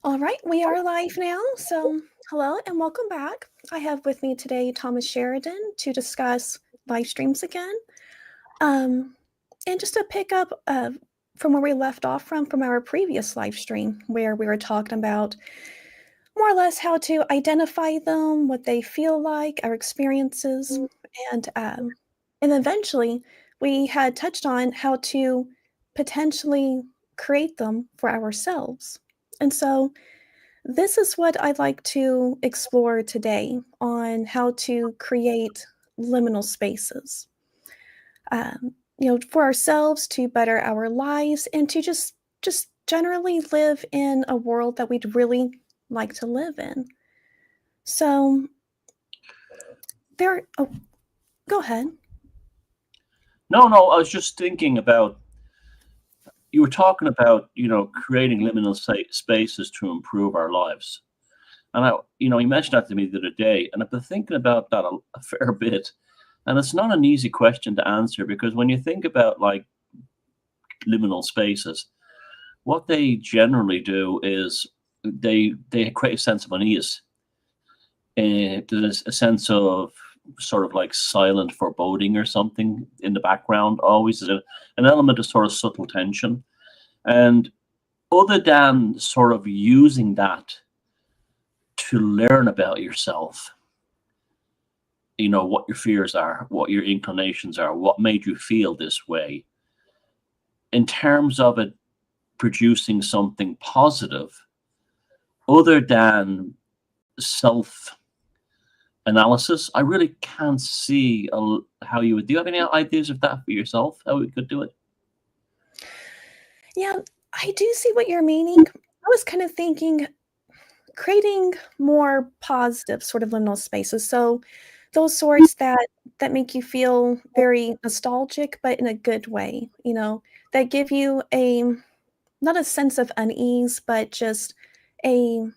All right, we are live now. So, hello and welcome back. I have with me today Thomas Sheridan to discuss live streams again. And just to pick up from where we left off from our previous live stream, where we were talking about more or less how to identify them, what they feel like, our experiences, and eventually we had touched on how to potentially create them for ourselves. And so this is what I'd like to explore today on how to create liminal spaces. For ourselves to better our lives and to just generally live in a world that we'd really like to live in. So go ahead. No, I was just thinking about, you were talking about, creating liminal spaces to improve our lives. And you mentioned that to me the other day, and I've been thinking about that a fair bit. And it's not an easy question to answer, because when you think about like liminal spaces, what they generally do is they create a sense of unease. There's a sense of sort of like silent foreboding or something in the background, always an element of sort of subtle tension. And other than sort of using that to learn about yourself, what your fears are, what your inclinations are, what made you feel this way, in terms of it producing something positive, other than self analysis, I really can't see how you would. Do you have any ideas of that for yourself, how we could do it? Yeah, I do see what you're meaning. I was kind of thinking creating more positive sort of liminal spaces. So those sorts that make you feel very nostalgic, but in a good way, that give you not a sense of unease, but just a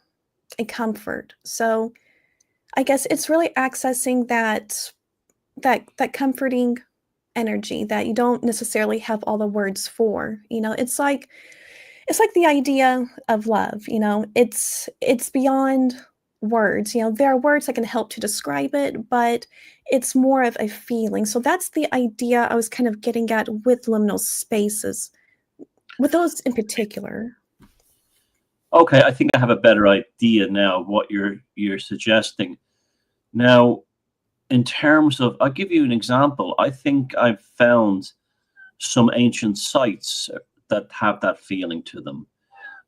comfort. So I guess it's really accessing that comforting energy that you don't necessarily have all the words for. It's like the idea of love. It's beyond words. There are words that can help to describe it, but it's more of a feeling. So that's the idea I was kind of getting at with liminal spaces, with those in particular. Okay, I think I have a better idea now what you're suggesting. Now, in terms of, I'll give you an example. I think I've found some ancient sites that have that feeling to them,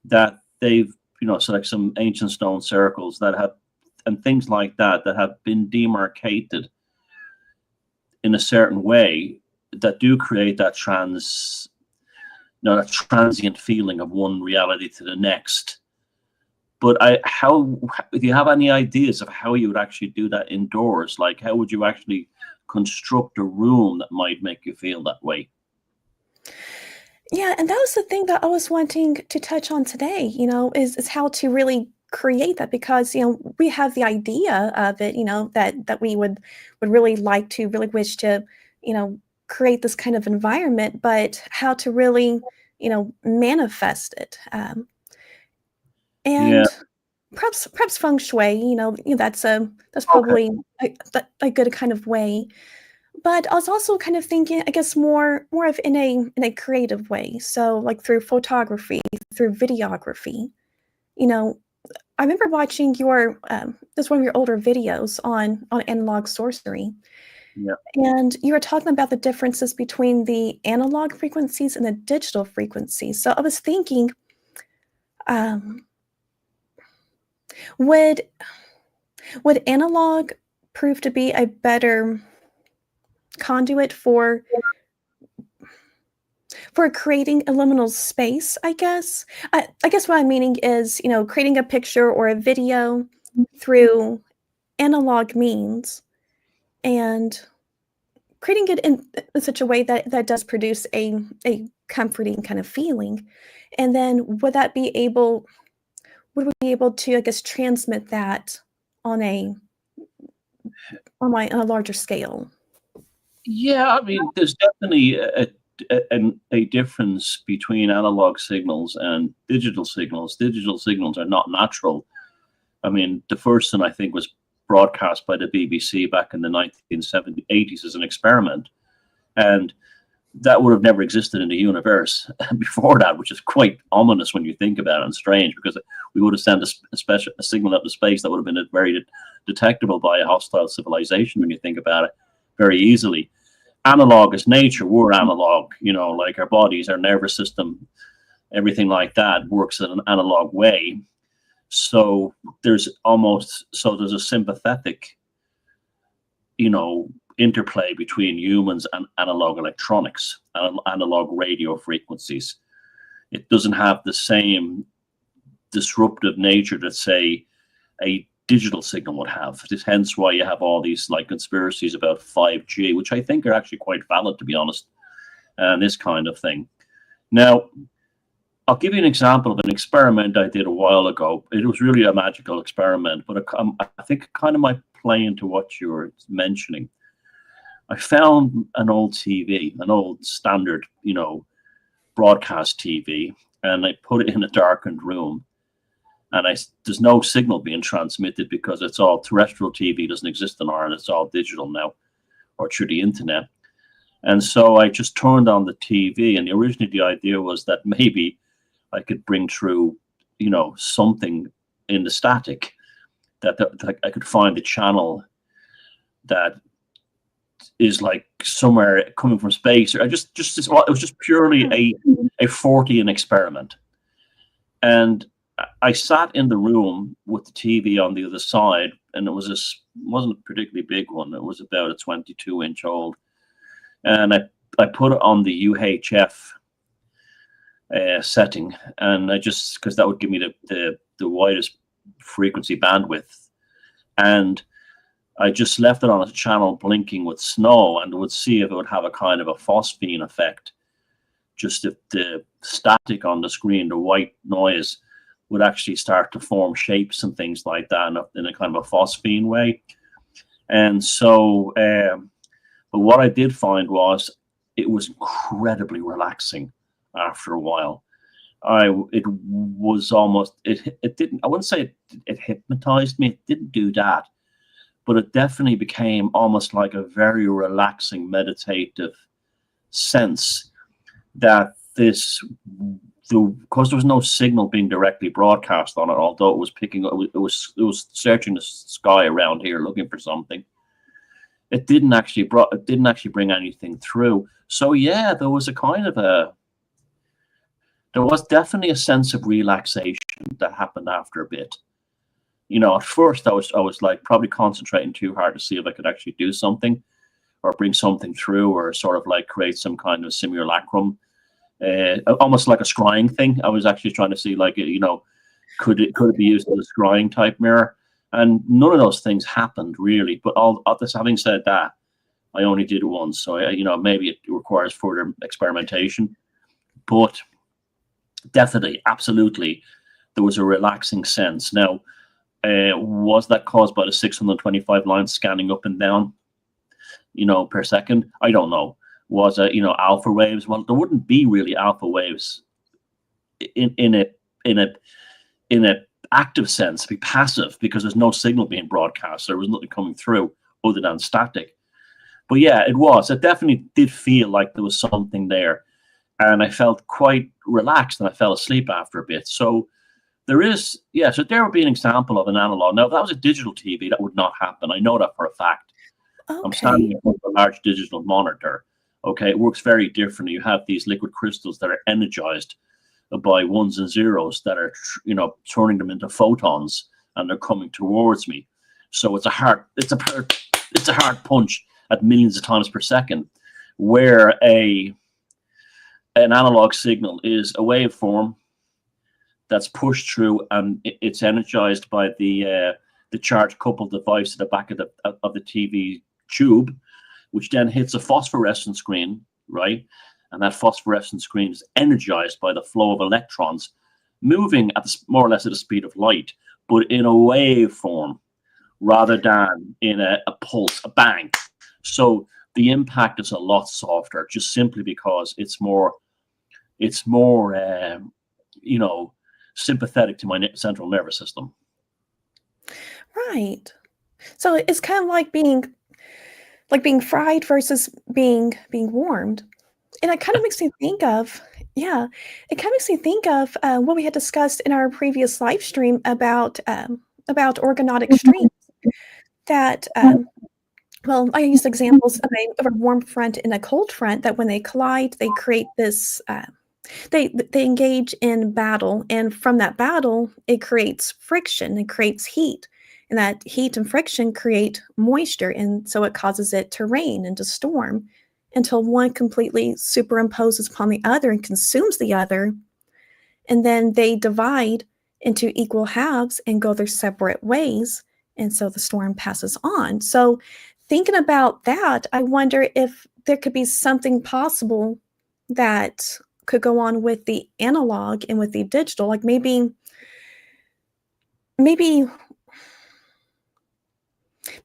that they've, so like some ancient stone circles that have, and things like that have been demarcated in a certain way, that do create that that transient feeling of one reality to the next. But do you have any ideas of how you would actually do that indoors? Like, how would you actually construct a room that might make you feel that way? Yeah, and that was the thing that I was wanting to touch on today, is how to really create that, because, we have the idea of it, that we would really like to, really wish to, create this kind of environment, but how to really, manifest it. Yeah. And perhaps feng shui, that's Okay. probably a good kind of way. But I was also kind of thinking, I guess, more of in a creative way. So like through photography, through videography. You know, I remember watching this one of your older videos on analog sorcery, Yeah. and you were talking about the differences between the analog frequencies and the digital frequencies. So I was thinking, um, would would analog prove to be a better conduit for creating a liminal space, I guess. I guess what I'm meaning is, creating a picture or a video through analog means and creating it in such a way that does produce a comforting kind of feeling. And then would we be able to, I guess, transmit that on a larger scale? Yeah, I mean, there's definitely a difference between analog signals and digital signals. Digital signals are not natural. I mean, the first one I think was broadcast by the BBC back in the 1970s, 80s as an experiment, and that would have never existed in the universe before that, which is quite ominous when you think about it, and strange, because we would have sent a signal out to space that would have been very detectable by a hostile civilization when you think about it very easily. Analog is nature. We're analog, like our bodies, our nervous system, everything like that works in an analog way. So there's a sympathetic, interplay between humans and analog electronics and analog radio frequencies. It doesn't have the same disruptive nature that, say, a digital signal would have. It's hence why you have all these like conspiracies about 5G, which I think are actually quite valid, to be honest, and this kind of thing. Now, I'll give you an example of an experiment I did a while ago. It was really a magical experiment, but I think it kind of might play into what you were mentioning. I found an old TV, an old standard, broadcast TV, and I put it in a darkened room. And there's no signal being transmitted because it's all terrestrial TV, doesn't exist in Ireland. It's all digital now, or through the internet. And so I just turned on the TV, and originally the idea was that maybe I could bring through, something in the static, that I could find a channel that is like somewhere coming from space. Or it was just purely a Fortean experiment. And I sat in the room with the TV on the other side, and it wasn't a particularly big one. It was about a 22-inch old, and I put it on the UHF setting, and because that would give me the widest frequency bandwidth, and I just left it on a channel blinking with snow, and would see if it would have a kind of a phosphene effect. Just if the static on the screen, the white noise, would actually start to form shapes and things like that in a kind of a phosphene way. And so, but what I did find was it was incredibly relaxing after a while. It was almost, it didn't, I wouldn't say it hypnotized me. It didn't do that, but it definitely became almost like a very relaxing, meditative sense that because there was no signal being directly broadcast on it, although it was picking up, it was searching the sky around here looking for something. It didn't actually bring anything through. So yeah, there was definitely a sense of relaxation that happened after a bit. At first I was like probably concentrating too hard to see if I could actually do something or bring something through, or sort of like create some kind of simulacrum. Almost like a scrying thing. I was actually trying to see, like, could it be used as a scrying type mirror? And none of those things happened really. But all this, having said that, I only did it once, so maybe it requires further experimentation. But definitely, absolutely, there was a relaxing sense. Now, was that caused by the 625 lines scanning up and down, per second? I don't know. Was it, alpha waves? Well, there wouldn't be really alpha waves in a active sense, be passive, because there's no signal being broadcast. There was nothing coming through other than static. But yeah, it definitely did feel like there was something there, and I felt quite relaxed, and I fell asleep after a bit. So there would be an example of an analog. Now, if that was a digital TV, that would not happen. I know that for a fact. Okay. I'm standing in front of a large digital monitor. Okay, it works very differently. You have these liquid crystals that are energized by ones and zeros that are, turning them into photons, and they're coming towards me. So it's a hard punch at millions of times per second, where an analog signal is a waveform that's pushed through, and it's energized by the charge coupled device at the back of the TV tube, which then hits a phosphorescent screen, right? And that phosphorescent screen is energized by the flow of electrons moving at more or less at the speed of light, but in a waveform rather than in a pulse, a bang. So the impact is a lot softer, just simply because it's more you know, sympathetic to my central nervous system. Right. So it's kind of like being fried versus being warmed. And it kind of makes me think of, yeah, it kind of makes me think of what we had discussed in our previous live stream about organotic streams. That well, I used examples of a warm front and a cold front. That when they collide, they create this. They engage in battle, and from that battle, it creates friction. It creates heat, and that heat and friction create moisture, and so it causes it to rain and to storm until one completely superimposes upon the other and consumes the other, and then they divide into equal halves and go their separate ways, and so the storm passes on. So, thinking about that, I wonder if there could be something possible that could go on with the analog and with the digital, like maybe maybe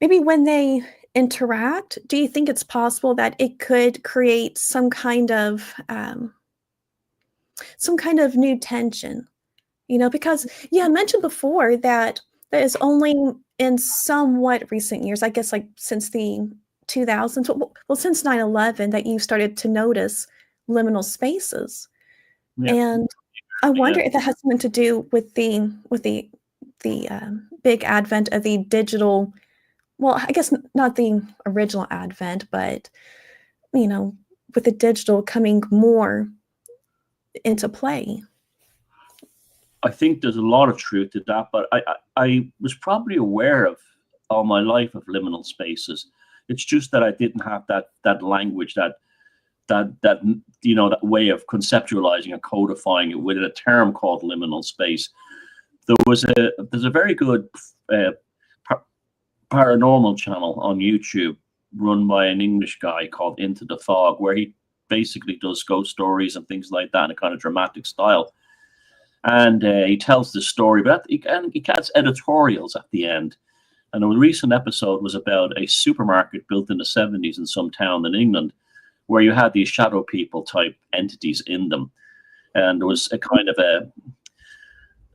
when they interact, do you think it's possible that it could create some kind of new tension? You know, because yeah, I mentioned before that that is only in somewhat recent years, I guess like since the 2000s, well, since 9/11 that you started to notice liminal spaces. Yeah, And I yeah. wonder if it has something to do with the big advent of the digital. Well, I guess not the original advent, but you know, with the digital coming more into play. I think there's a lot of truth to that, but I was probably aware of all my life of liminal spaces. It's just that I didn't have that language, that that way of conceptualizing and codifying it within a term called liminal space. There's a very good uh, paranormal channel on YouTube run by an English guy called Into the Fog, where he basically does ghost stories and things like that in a kind of dramatic style. And he tells the story, but he adds editorials at the end. And a recent episode was about a supermarket built in the 70s in some town in England, where you had these shadow people type entities in them. And there was a kind of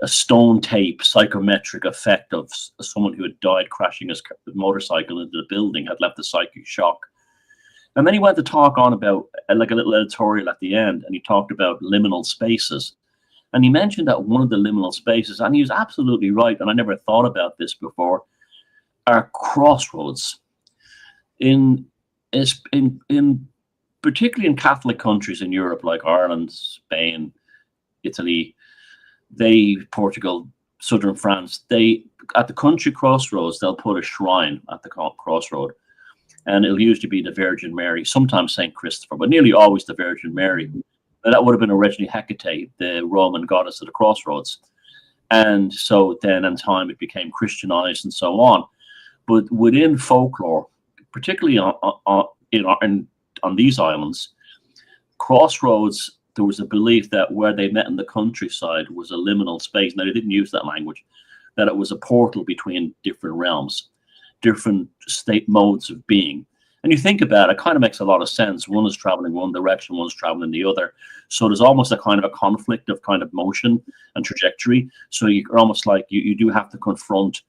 a stone tape psychometric effect of someone who had died crashing his motorcycle into the building, had left a psychic shock. And then he went to talk on about like a little editorial at the end, and he talked about liminal spaces. And he mentioned that one of the liminal spaces, and he was absolutely right, and I never thought about this before, are crossroads. In in particularly in Catholic countries in Europe like Ireland, Spain, Italy, Portugal, southern France, they at the country crossroads they'll put a shrine at the crossroad, and it'll usually be the Virgin Mary, sometimes Saint Christopher, but nearly always the Virgin Mary. Now, that would have been originally Hecate, the Roman goddess of the crossroads, and so then in time it became Christianized and so on. But within folklore, particularly on these islands, crossroads, there was a belief that where they met in the countryside was a liminal space. Now, they didn't use that language, that it was a portal between different realms, different state modes of being. And you think about it, it kind of makes a lot of sense. One is traveling one direction, one's traveling the other. So there's almost a kind of a conflict of kind of motion and trajectory. So you're almost like you do have to confront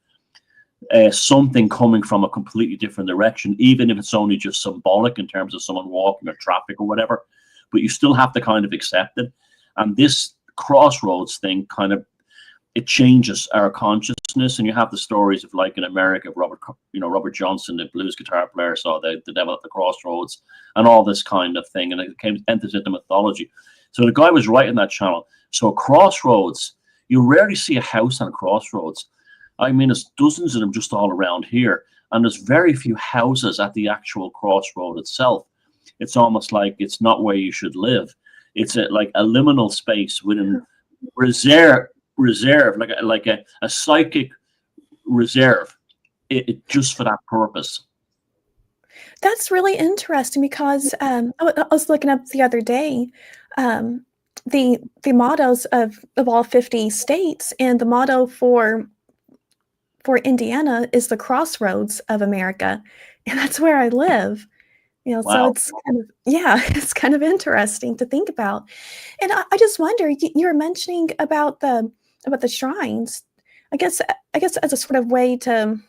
something coming from a completely different direction, even if it's only just symbolic in terms of someone walking or traffic or whatever. But you still have to kind of accept it. And this crossroads thing kind of, it changes our consciousness. And you have the stories of, like in America, of Robert Johnson, the blues guitar player, saw the devil at the crossroads and all this kind of thing. And it enters into mythology. So the guy was right in that channel. So crossroads, you rarely see a house on crossroads. I mean, there's dozens of them just all around here. And there's very few houses at the actual crossroad itself. It's almost like it's not where you should live. It's like a liminal space within reserve, like a psychic reserve, it just for that purpose. That's really interesting because I was looking up the other day um, the mottos of all 50 states, and the motto for Indiana is the crossroads of America, and that's where I live. So Wow. it's kind of, yeah, it's kind of interesting to think about. And I just wonder, you were mentioning about the shrines. I guess as a sort of way to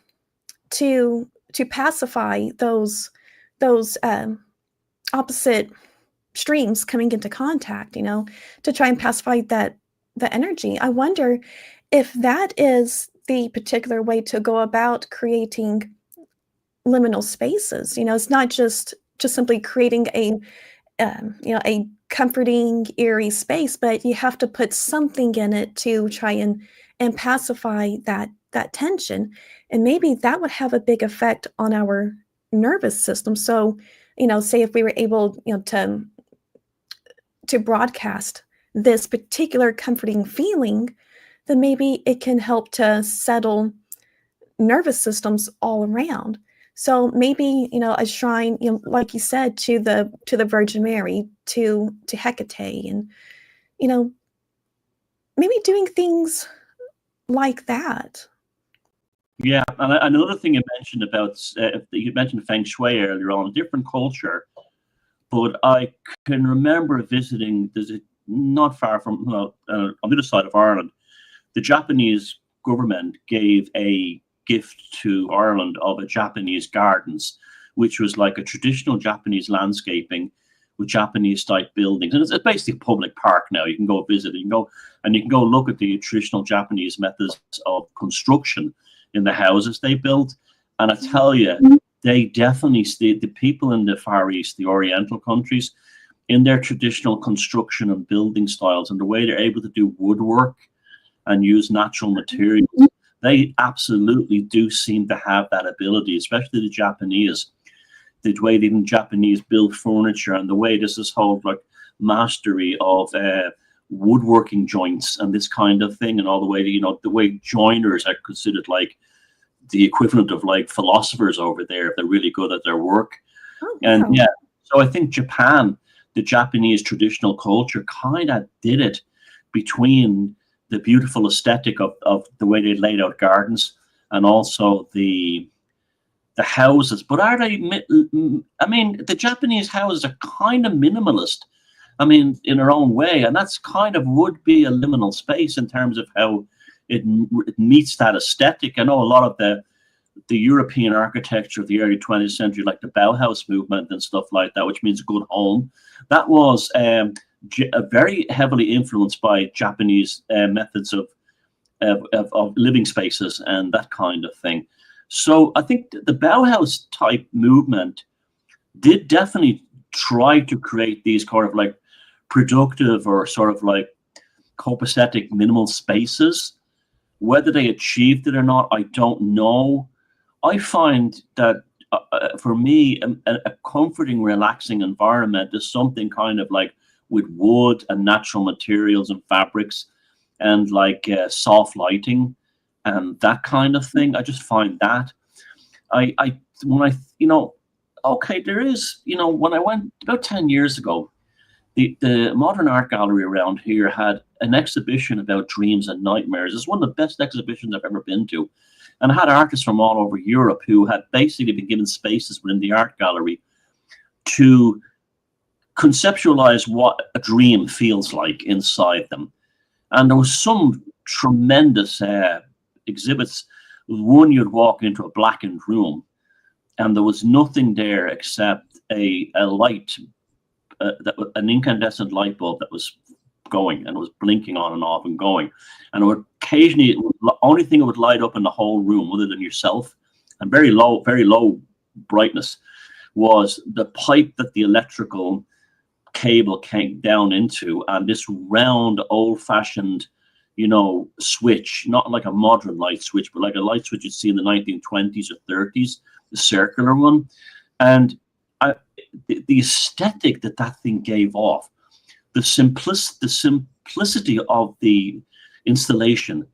pacify those opposite streams coming into contact, to try and pacify the energy. I wonder if that is the particular way to go about creating liminal spaces. It's not just simply creating a comforting, eerie space, but you have to put something in it to try and pacify that tension. And maybe that would have a big effect on our nervous system. So, say if we were able, to broadcast this particular comforting feeling, then maybe it can help to settle nervous systems all around. So maybe, a shrine, like you said, to the Virgin Mary, to Hecate, and you know, maybe doing things like that. Yeah, and another thing you mentioned about you mentioned feng shui earlier on, a different culture, but I can remember visiting. There's not far from on the other side of Ireland, the Japanese government gave a gift to Ireland of a Japanese gardens, which was like a traditional Japanese landscaping with Japanese type buildings. And it's basically a public park now. You can go visit, you can go look at the traditional Japanese methods of construction in the houses they built. And I tell you, they definitely, the people in the Far East, the Oriental countries, in their traditional construction and building styles and the way they're able to do woodwork and use natural materials, they absolutely do seem to have that ability, especially the Japanese. The way the Japanese build furniture and the way there's this whole like mastery of woodworking joints and this kind of thing, and all the way to, the way joiners are considered like the equivalent of like philosophers over there if they're really good at their work. Oh, And wow. yeah, so I think Japan, the Japanese traditional culture, kind of did it between the beautiful aesthetic of the way they laid out gardens and also the houses. But are they? I mean, the Japanese houses are kind of minimalist. I mean, in their own way, and that's kind of would be a liminal space in terms of how it meets that aesthetic. I know a lot of the European architecture of the early 20th century, like the Bauhaus movement and stuff like that, which means good home, that was very heavily influenced by Japanese methods of living spaces and that kind of thing. So I think the Bauhaus type movement did definitely try to create these kind of like productive or sort of like copacetic minimal spaces. Whether they achieved it or not, I don't know. I find that for me, a comforting, relaxing environment is something kind of like with wood and natural materials and fabrics and like soft lighting and that kind of thing. I just find that okay, there is, when I went about 10 years ago, the Modern Art Gallery around here had an exhibition about dreams and nightmares. It's one of the best exhibitions I've ever been to. And I had artists from all over Europe who had basically been given spaces within the art gallery to conceptualize what a dream feels like inside them. And there was some tremendous exhibits. One, you'd walk into a blackened room and there was nothing there except a light, an incandescent light bulb that was going and was blinking on and off and going. And it would occasionally, the only thing it would light up in the whole room other than yourself, and very low brightness, was the pipe that the electrical cable came down into, and this round old-fashioned switch, not like a modern light switch, but like a light switch you'd see in the 1920s or 30s, the circular one. And the aesthetic that thing gave off, the simplicity of the installation,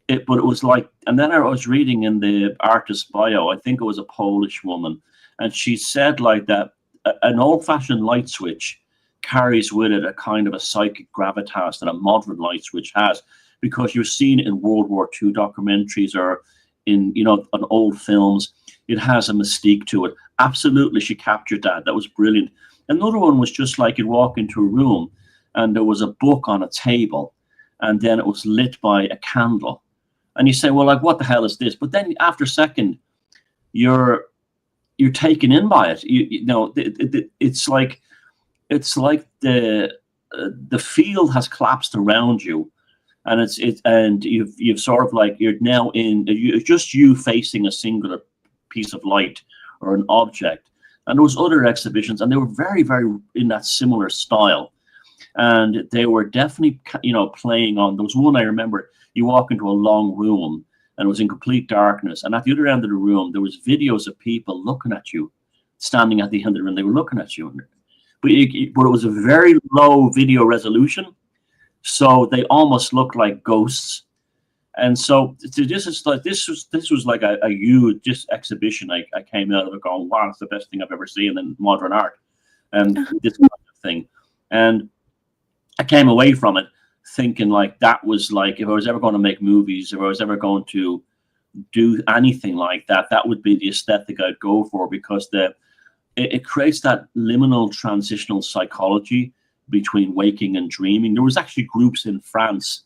but it was like, and then I was reading in the artist's bio, I think it was a Polish woman, and she said like that an old-fashioned light switch carries with it a kind of a psychic gravitas that a modern light switch has, because you're seeing in World War II documentaries or in on old films, it has a mystique to it. Absolutely, she captured that. That was brilliant. Another one was just like you'd walk into a room and there was a book on a table and then it was lit by a candle. And you say, well, like, what the hell is this? But then after a second, you're taken in by it. You know, it's like the field has collapsed around you, and you've sort of like you're now just you facing a singular piece of light or an object. And there was other exhibitions, and they were very, very in that similar style, and they were definitely playing on. There was one I remember. You walk into a long room, and it was in complete darkness, and at the other end of the room there was videos of people looking at you, standing at the end of the room. They were looking at you, but it was a very low video resolution, so they almost looked like ghosts. And so this was like a huge exhibition. I came out of it going, wow, it's the best thing I've ever seen in modern art, and this kind of thing. And I came away from it thinking like that was like, if I was ever going to make movies, if I was ever going to do anything like that, that would be the aesthetic I'd go for, because it creates that liminal transitional psychology between waking and dreaming. There was actually groups in France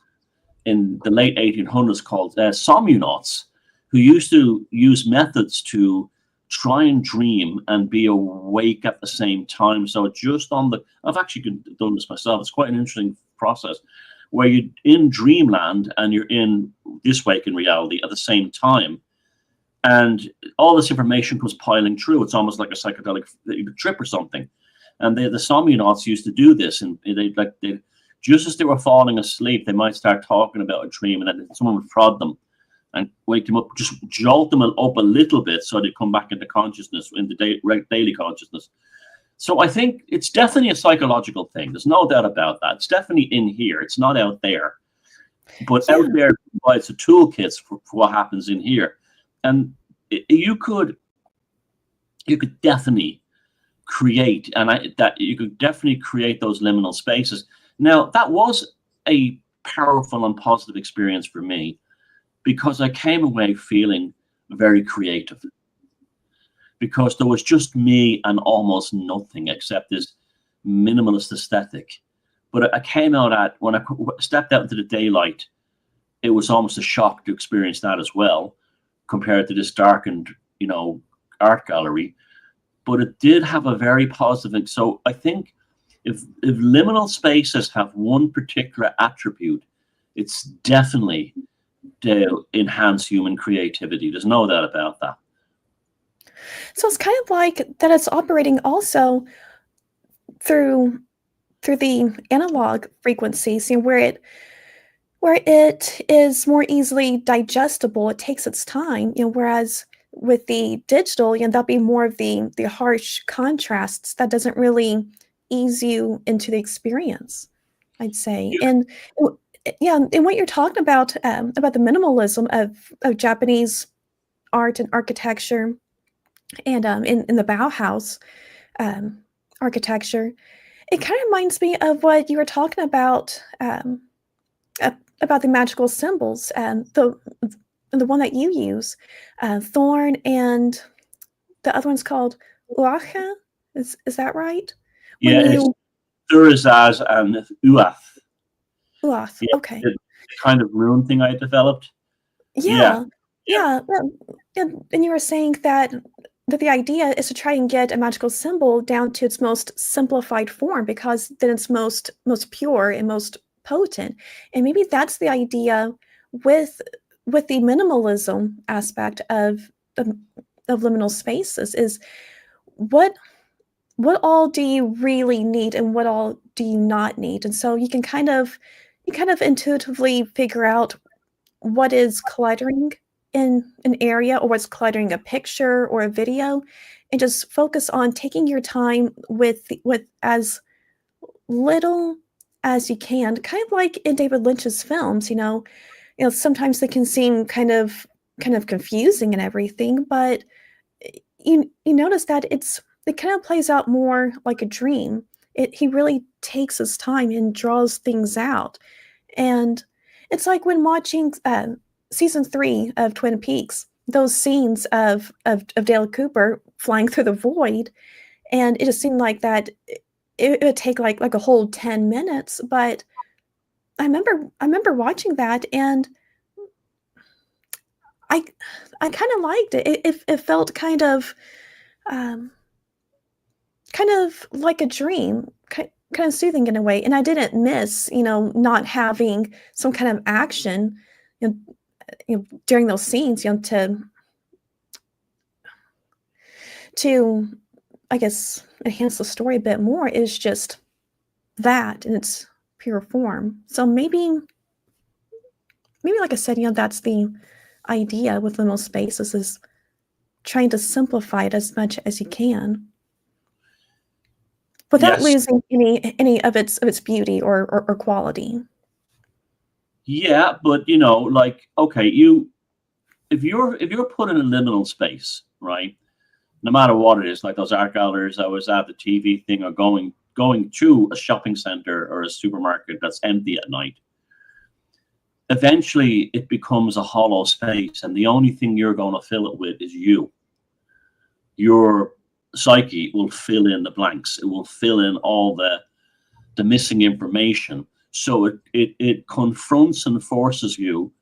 in the late 1800s called somnonauts, who used to use methods to try and dream and be awake at the same time. So just I've actually done this myself. It's quite an interesting process where you're in dreamland and you're in this waking reality at the same time. And all this information comes piling through. It's almost like a psychedelic trip or something. And the somnonauts used to do this, and they just as they were falling asleep, they might start talking about a dream, and then someone would prod them and wake them up, just jolt them up a little bit, so they come back into consciousness, in the daily consciousness. So I think it's definitely a psychological thing. There's no doubt about that. It's definitely in here. It's not out there, but out there provides a toolkit for what happens in here. And you could definitely create, you could definitely create those liminal spaces. Now, that was a powerful and positive experience for me, because I came away feeling very creative, because there was just me and almost nothing except this minimalist aesthetic. But I came out when I stepped out into the daylight, it was almost a shock to experience that as well, compared to this darkened, art gallery. But it did have a very positive. So I think if liminal spaces have one particular attribute, it's definitely to enhance human creativity. There's no doubt about that. So it's kind of like that it's operating also through the analog frequencies, where it is more easily digestible. It takes its time, whereas with the digital, that'll be more of the harsh contrasts that doesn't really ease you into the experience, I'd say. Yeah. And what you're talking about the minimalism of Japanese art and architecture, and in the Bauhaus architecture, it kind of reminds me of what you were talking about the magical symbols, the one that you use, thorn, and the other one's called uacha. Is that right? Yeah, it's Thurizaz and Uath. Uath. Yeah, Okay. the kind of rune thing I developed. Yeah. And you were saying that the idea is to try and get a magical symbol down to its most simplified form, because then it's most pure and most potent. And maybe that's the idea with the minimalism aspect of liminal spaces, is what all do you really need and what all do you not need. And so you kind of intuitively figure out what is cluttering in an area, or what's cluttering a picture or a video, and just focus on taking your time with as little as you can, kind of like in David Lynch's films. Sometimes they can seem kind of confusing and everything, but you notice that it kind of plays out more like a dream. He really takes his time and draws things out. And it's like when watching season 3 of Twin Peaks. those scenes of Dale Cooper flying through the void, and it just seemed like that it would take like a whole 10 minutes, but I remember watching that, and I I kinda liked it. It felt um, kind of like a dream, kind of soothing in a way, and I didn't miss, not having some kind of action, you know during those scenes, to, I guess, enhance the story a bit more is just that in its pure form. So maybe like I said, that's the idea with liminal spaces is trying to simplify it as much as you can without Yes. losing any of its beauty or quality. Yeah, but like, okay, if you're put in a liminal space, right? No matter what it is, like those art galleries I was at, the TV thing, or going to a shopping center or a supermarket that's empty at night, eventually it becomes a hollow space, and the only thing you're going to fill it with is you. Your psyche will fill in the blanks. It will fill in all the missing information. So it confronts and forces you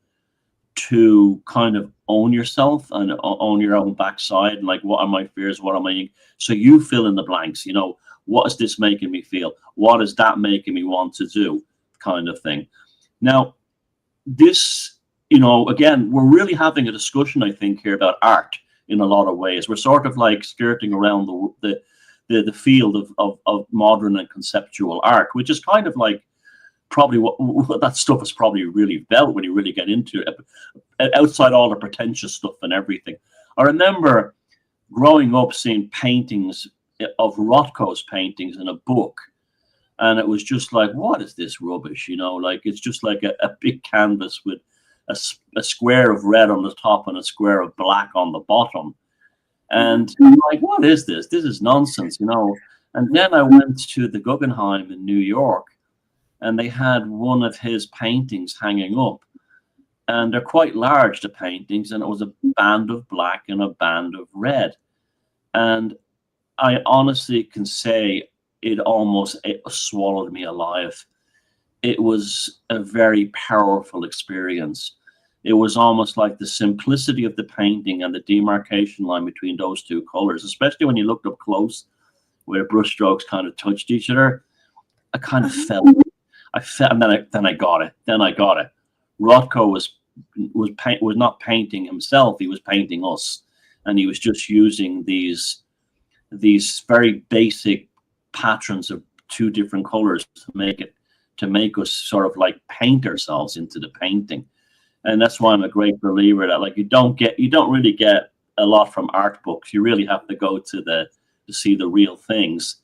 to kind of own yourself and own your own backside. Like, what are my fears? What am I? So you fill in the blanks. What is this making me feel? What is that making me want to do? Kind of thing. Now, this, again, we're really having a discussion, I think, here about art in a lot of ways. We're sort of like skirting around the field of modern and conceptual art, which is kind of like probably what that stuff is probably really about when you really get into it, outside all the pretentious stuff and everything. I remember growing up seeing paintings of Rothko's paintings in a book, and it was just like, what is this rubbish? Like, it's just like a big canvas with a square of red on the top and a square of black on the bottom. And I'm like, what is this? This is nonsense. And then I went to the Guggenheim in New York, and they had one of his paintings hanging up, and they're quite large, the paintings, and it was a band of black and a band of red. And I honestly can say it swallowed me alive. It was a very powerful experience. It was almost like the simplicity of the painting and the demarcation line between those two colors, especially when you looked up close where brushstrokes kind of touched each other. I kind of felt and then I got it. Then I got it. Rothko was not painting himself. He was painting us, and he was just using these very basic patterns of two different colors to make us sort of like paint ourselves into the painting. And that's why I'm a great believer that, like, you don't really get a lot from art books. You really have to go to see the real things.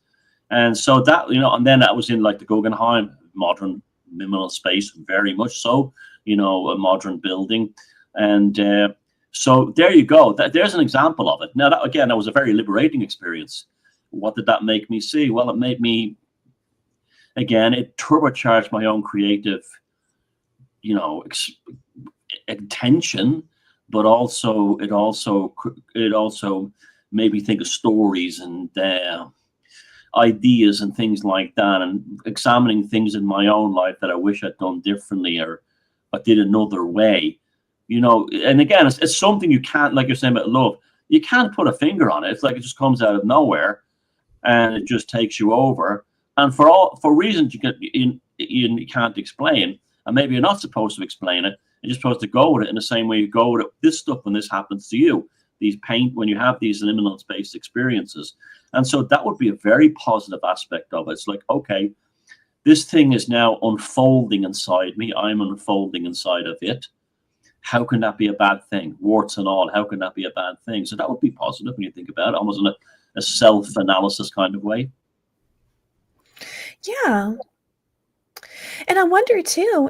And so that, and then that was in like the Guggenheim, modern liminal space, very much so, a modern building. And so there you go. There's an example of it. Now, that was a very liberating experience. What did that make me see? Well, it made me, again, it turbocharged my own creative, intention, but also it also made me think of stories and ideas and things like that, and examining things in my own life that I wish I'd done differently or I did another way. And again, it's something you can't, like you're saying about love, you can't put a finger on it. It's like it just comes out of nowhere and it just takes you over. And for reasons you can't explain, and maybe you're not supposed to explain it, you're just supposed to go with it in the same way you go with it, this stuff when this happens to you. When you have these liminal space experiences. And so that would be a very positive aspect of it. It's like, okay, this thing is now unfolding inside me. I'm unfolding inside of it. How can that be a bad thing? Warts and all, how can that be a bad thing? So that would be positive when you think about it, almost in a self-analysis kind of way. Yeah. And I wonder too,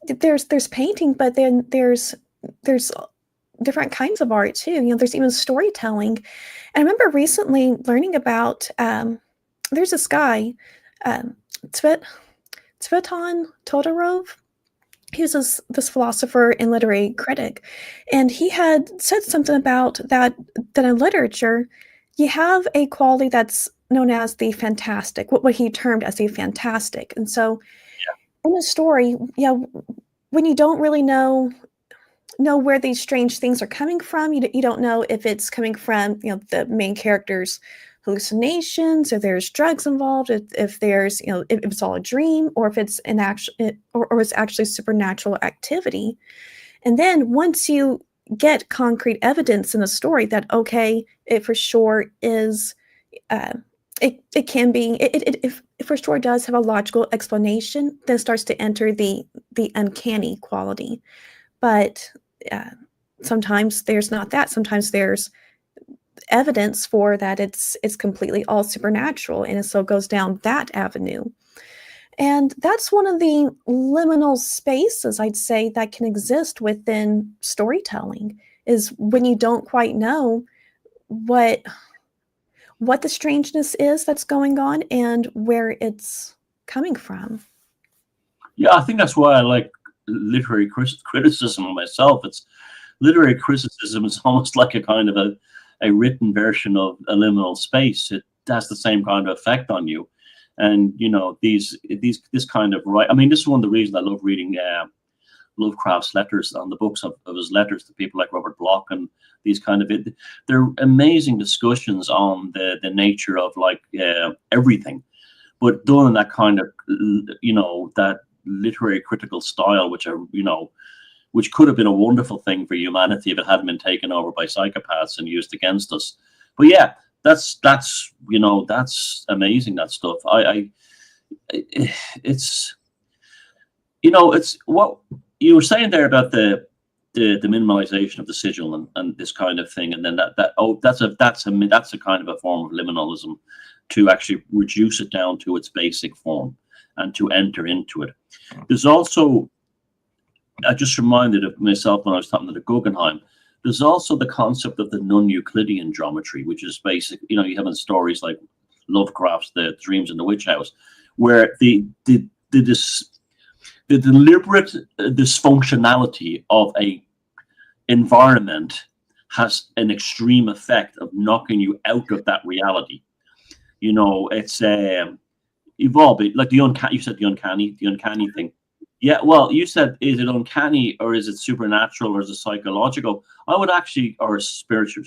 there's painting, but then there's different kinds of art too. There's even storytelling. And I remember recently learning about there's this guy, Tsvetan Todorov. he was this philosopher and literary critic, and he had said something about that in literature, you have a quality that's known as the fantastic, what he termed as the fantastic. And so in a story, yeah, when you don't really know where these strange things are coming from. You don't know if it's coming from, the main character's hallucinations, or there's drugs involved, if there's, if it's all a dream, or if it's an actual, or it's actually supernatural activity. And then once you get concrete evidence in a story that, okay, it for sure is, uh, it can be, if for sure does have a logical explanation, then it starts to enter the uncanny quality. But uh, sometimes there's not that. Sometimes there's evidence for that it's completely all supernatural, and so it goes down that avenue. And that's one of the liminal spaces I'd say that can exist within storytelling, is when you don't quite know what the strangeness is that's going on and where it's coming from. Yeah, I think that's why I like literary criticism myself. It's literary criticism is almost like a kind of a written version of a liminal space. It has the same kind of effect on you. And this kind of I mean, this is one of the reasons I love reading Lovecraft's letters, on the books of his letters to people like Robert Bloch, and these kind of they're amazing discussions on the nature of everything, but done in that kind of that literary critical style, which could have been a wonderful thing for humanity if it hadn't been taken over by psychopaths and used against us. But yeah, that's amazing, that stuff. It's it's what you were saying there about the minimalization of the sigil and this kind of thing, and then that's a kind of a form of liminalism, to actually reduce it down to its basic form and to enter into it. There's also, I just reminded of myself when I was talking to the Guggenheim, there's also the concept of the non-Euclidean geometry, which is basic, you have in stories like Lovecraft's The Dreams in the Witch House, where the deliberate dysfunctionality of a environment has an extreme effect of knocking you out of that reality. It's evolved, like the uncanny. You said the uncanny thing. Yeah, well, you said, is it uncanny, or is it supernatural, or is it psychological? I would actually, or spiritual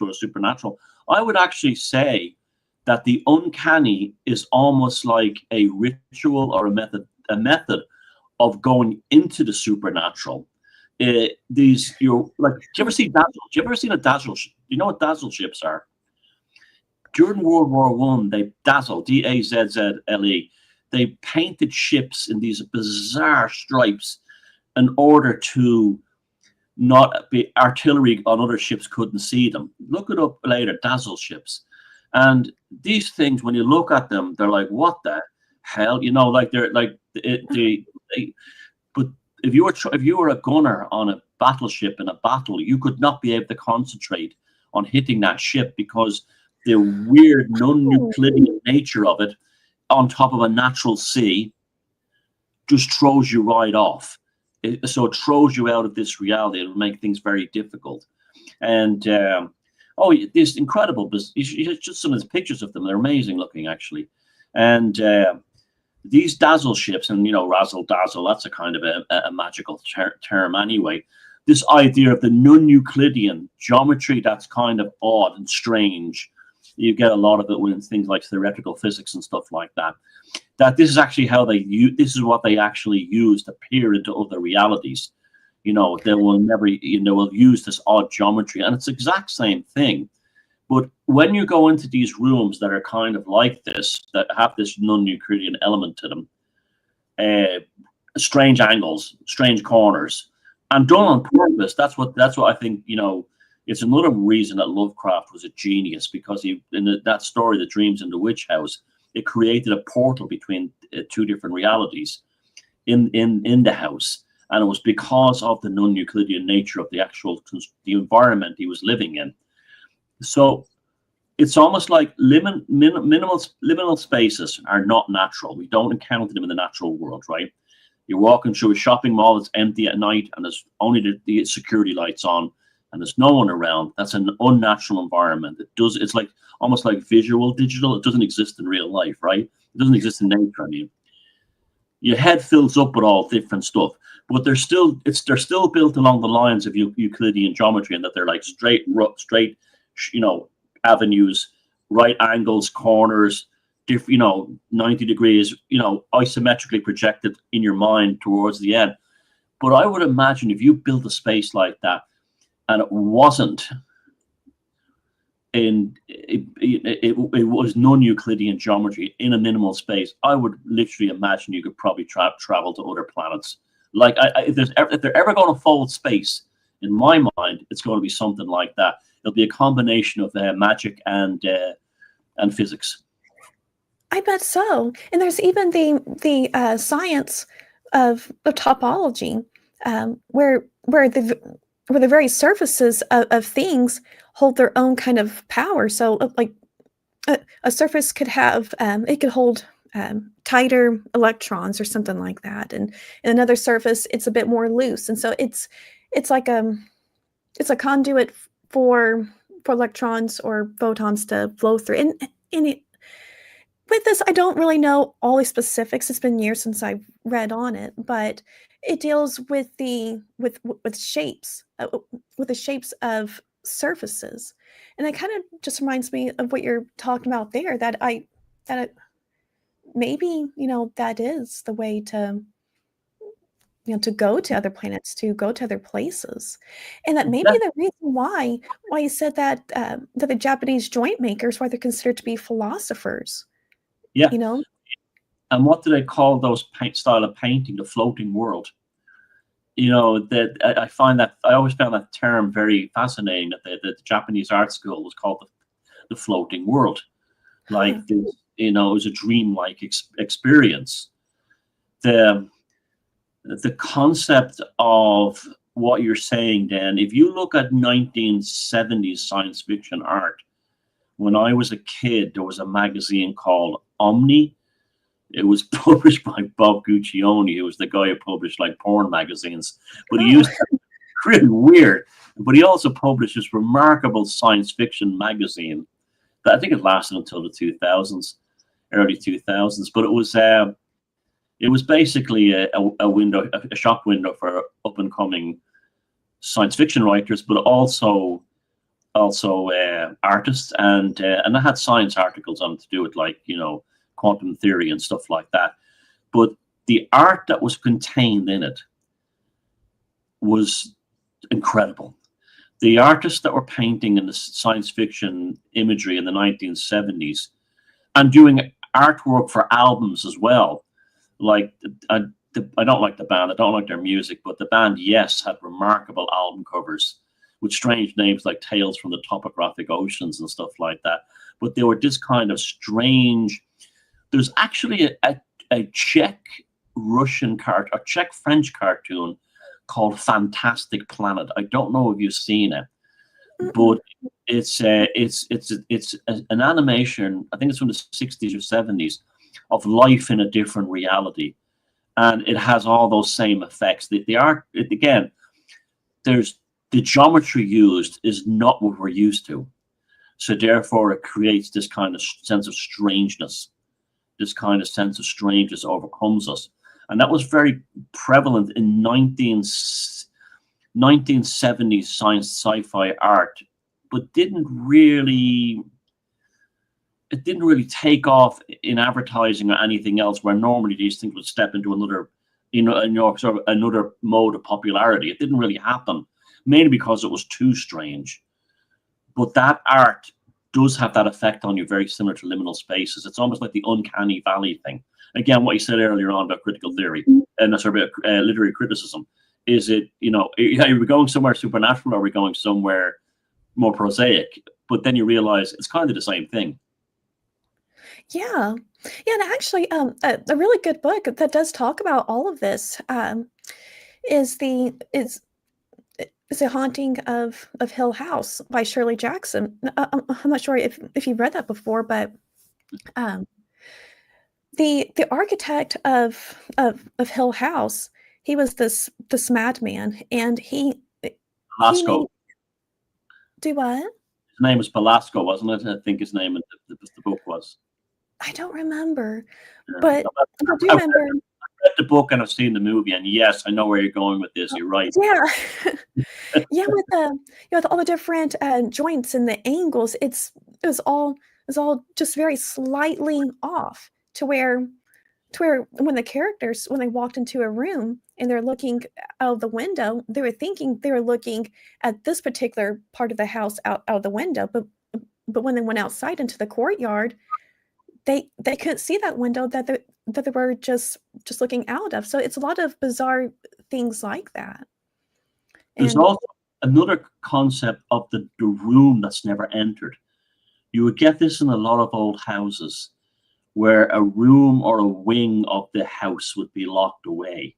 or supernatural. I would actually say that the uncanny is almost like a ritual or a method of going into the supernatural. You're like, do you ever see dazzle? Do you ever seen a dazzle? You know what dazzle ships are? During World War One, they dazzle, Dazzle. They painted ships in these bizarre stripes in order to not be artillery on other ships couldn't see them. Look it up later, dazzle ships. And these things, when you look at them, they're like, what the hell? They're like but if you were a gunner on a battleship in a battle, you could not be able to concentrate on hitting that ship, because the weird non-Euclidean nature of it, on top of a natural sea, just throws you right off. So it throws you out of this reality. It'll make things very difficult. And this incredible, just some of the pictures of them, they're amazing looking, actually. And these dazzle ships, and razzle dazzle, that's a kind of a magical term anyway. This idea of the non-Euclidean geometry, that's kind of odd and strange. You get a lot of it with things like theoretical physics and stuff like that. That this is actually how this is what they actually use to peer into other realities. They will never, will use this odd geometry, and it's the exact same thing. But when you go into these rooms that are kind of like this, that have this non-Euclidean element to them, strange angles, strange corners, and done on purpose, that's what I think, it's another reason that Lovecraft was a genius, because that story, The Dreams in the Witch House, it created a portal between two different realities in the house. And it was because of the non-Euclidean nature of the environment he was living in. So it's almost like liminal spaces are not natural. We don't encounter them in the natural world, right? You're walking through a shopping mall that's empty at night, and there's only the security lights on, and there's no one around. That's an unnatural environment. It's like almost like visual digital. It doesn't exist in real life, right? It doesn't exist in nature. I mean, your head fills up with all different stuff, but they're still built along the lines of Euclidean geometry, and that they're like straight, avenues, right angles, corners, 90 degrees, isometrically projected in your mind towards the end. But I would imagine if you built a space like that, and it wasn't it was non-Euclidean geometry in a minimal space, I would literally imagine you could probably travel to other planets. Like if they're ever going to fold space, in my mind, it's going to be something like that. It'll be a combination of magic and physics. I bet so. And there's even the science of topology, where the very surfaces of things hold their own kind of power. So, like a surface could have it could hold tighter electrons or something like that, and in another surface it's a bit more loose, and so it's like it's a conduit for electrons or photons to flow through. And with this, I don't really know all the specifics. It's been years since I've read on it, but it deals with shapes, with the shapes of surfaces, and it kind of just reminds me of what you're talking about there. Maybe that is the way to to go to other planets, to go to other places, and that maybe Yeah, the reason why you said that that the Japanese joint makers, why they're considered to be philosophers. yeah. You know, And what do they call those style of painting? The floating world. That I find that I always found that term very fascinating. That the Japanese art school was called the floating world, huh? like this, it was a dreamlike experience. The concept of what you're saying, Dan, if you look at 1970s science fiction art, when I was a kid, there was a magazine called Omni. It was published by Bob Guccione, who was the guy who published like porn magazines. But he Oh, used to, really weird. But he also published this remarkable science fiction magazine that I think it lasted until the 2000s, early 2000s. But it was basically a window, a shop window for up and coming science fiction writers, but also artists, and I had science articles on it to do with like quantum theory and stuff like that. But the art that was contained in it was incredible. The artists that were painting in the science fiction imagery in the 1970s and doing artwork for albums as well. Like I don't like the band, I don't like their music, but the band Yes had remarkable album covers with strange names like Tales from the Topographic Oceans and stuff like that. But they were this kind of strange. There's actually a Czech French cartoon called Fantastic Planet. I don't know if you've seen it, mm-mm. but it's an animation. I think it's from the 60s or 70s of life in a different reality, and it has all those same effects. The art, again, there's the geometry used is not what we're used to, so therefore it creates this kind of sense of strangeness. This kind of sense of strangeness overcomes us, and that was very prevalent in 1970s sci-fi art, but didn't really take off in advertising or anything else, where normally these things would step into another, sort of another mode of popularity. It didn't really happen, mainly because it was too strange. But that art does have that effect on you, very similar to liminal spaces. It's almost like the uncanny valley thing. Again, what you said earlier on about critical theory and sort of literary criticism. Is it, are we going somewhere supernatural, or are we going somewhere more prosaic? But then you realize it's kind of the same thing. Yeah, yeah, and actually, a really good book that does talk about all of this is The Haunting of Hill House by Shirley Jackson. I'm not sure if you've read that before, but um, The architect of Hill House, he was this madman, and he made Velasco. do what? His name was Velasco, wasn't it? I think his name in the book was. I don't remember, Yeah. but I do I've remember. read the book and I've seen the movie, and yes, I know where you're going with this. You're right. Yeah. Yeah, with with all the different, joints and the angles, it was all just very slightly off to where when the characters when they walked into a room and they're looking out the window, they were thinking they were looking at this particular part of the house out the window, but when they went outside into the courtyard, they couldn't see that window that they were just looking out of. So it's a lot of bizarre things like that. There's And also another concept of the room that's never entered. You would get this in a lot of old houses where a room or a wing of the house would be locked away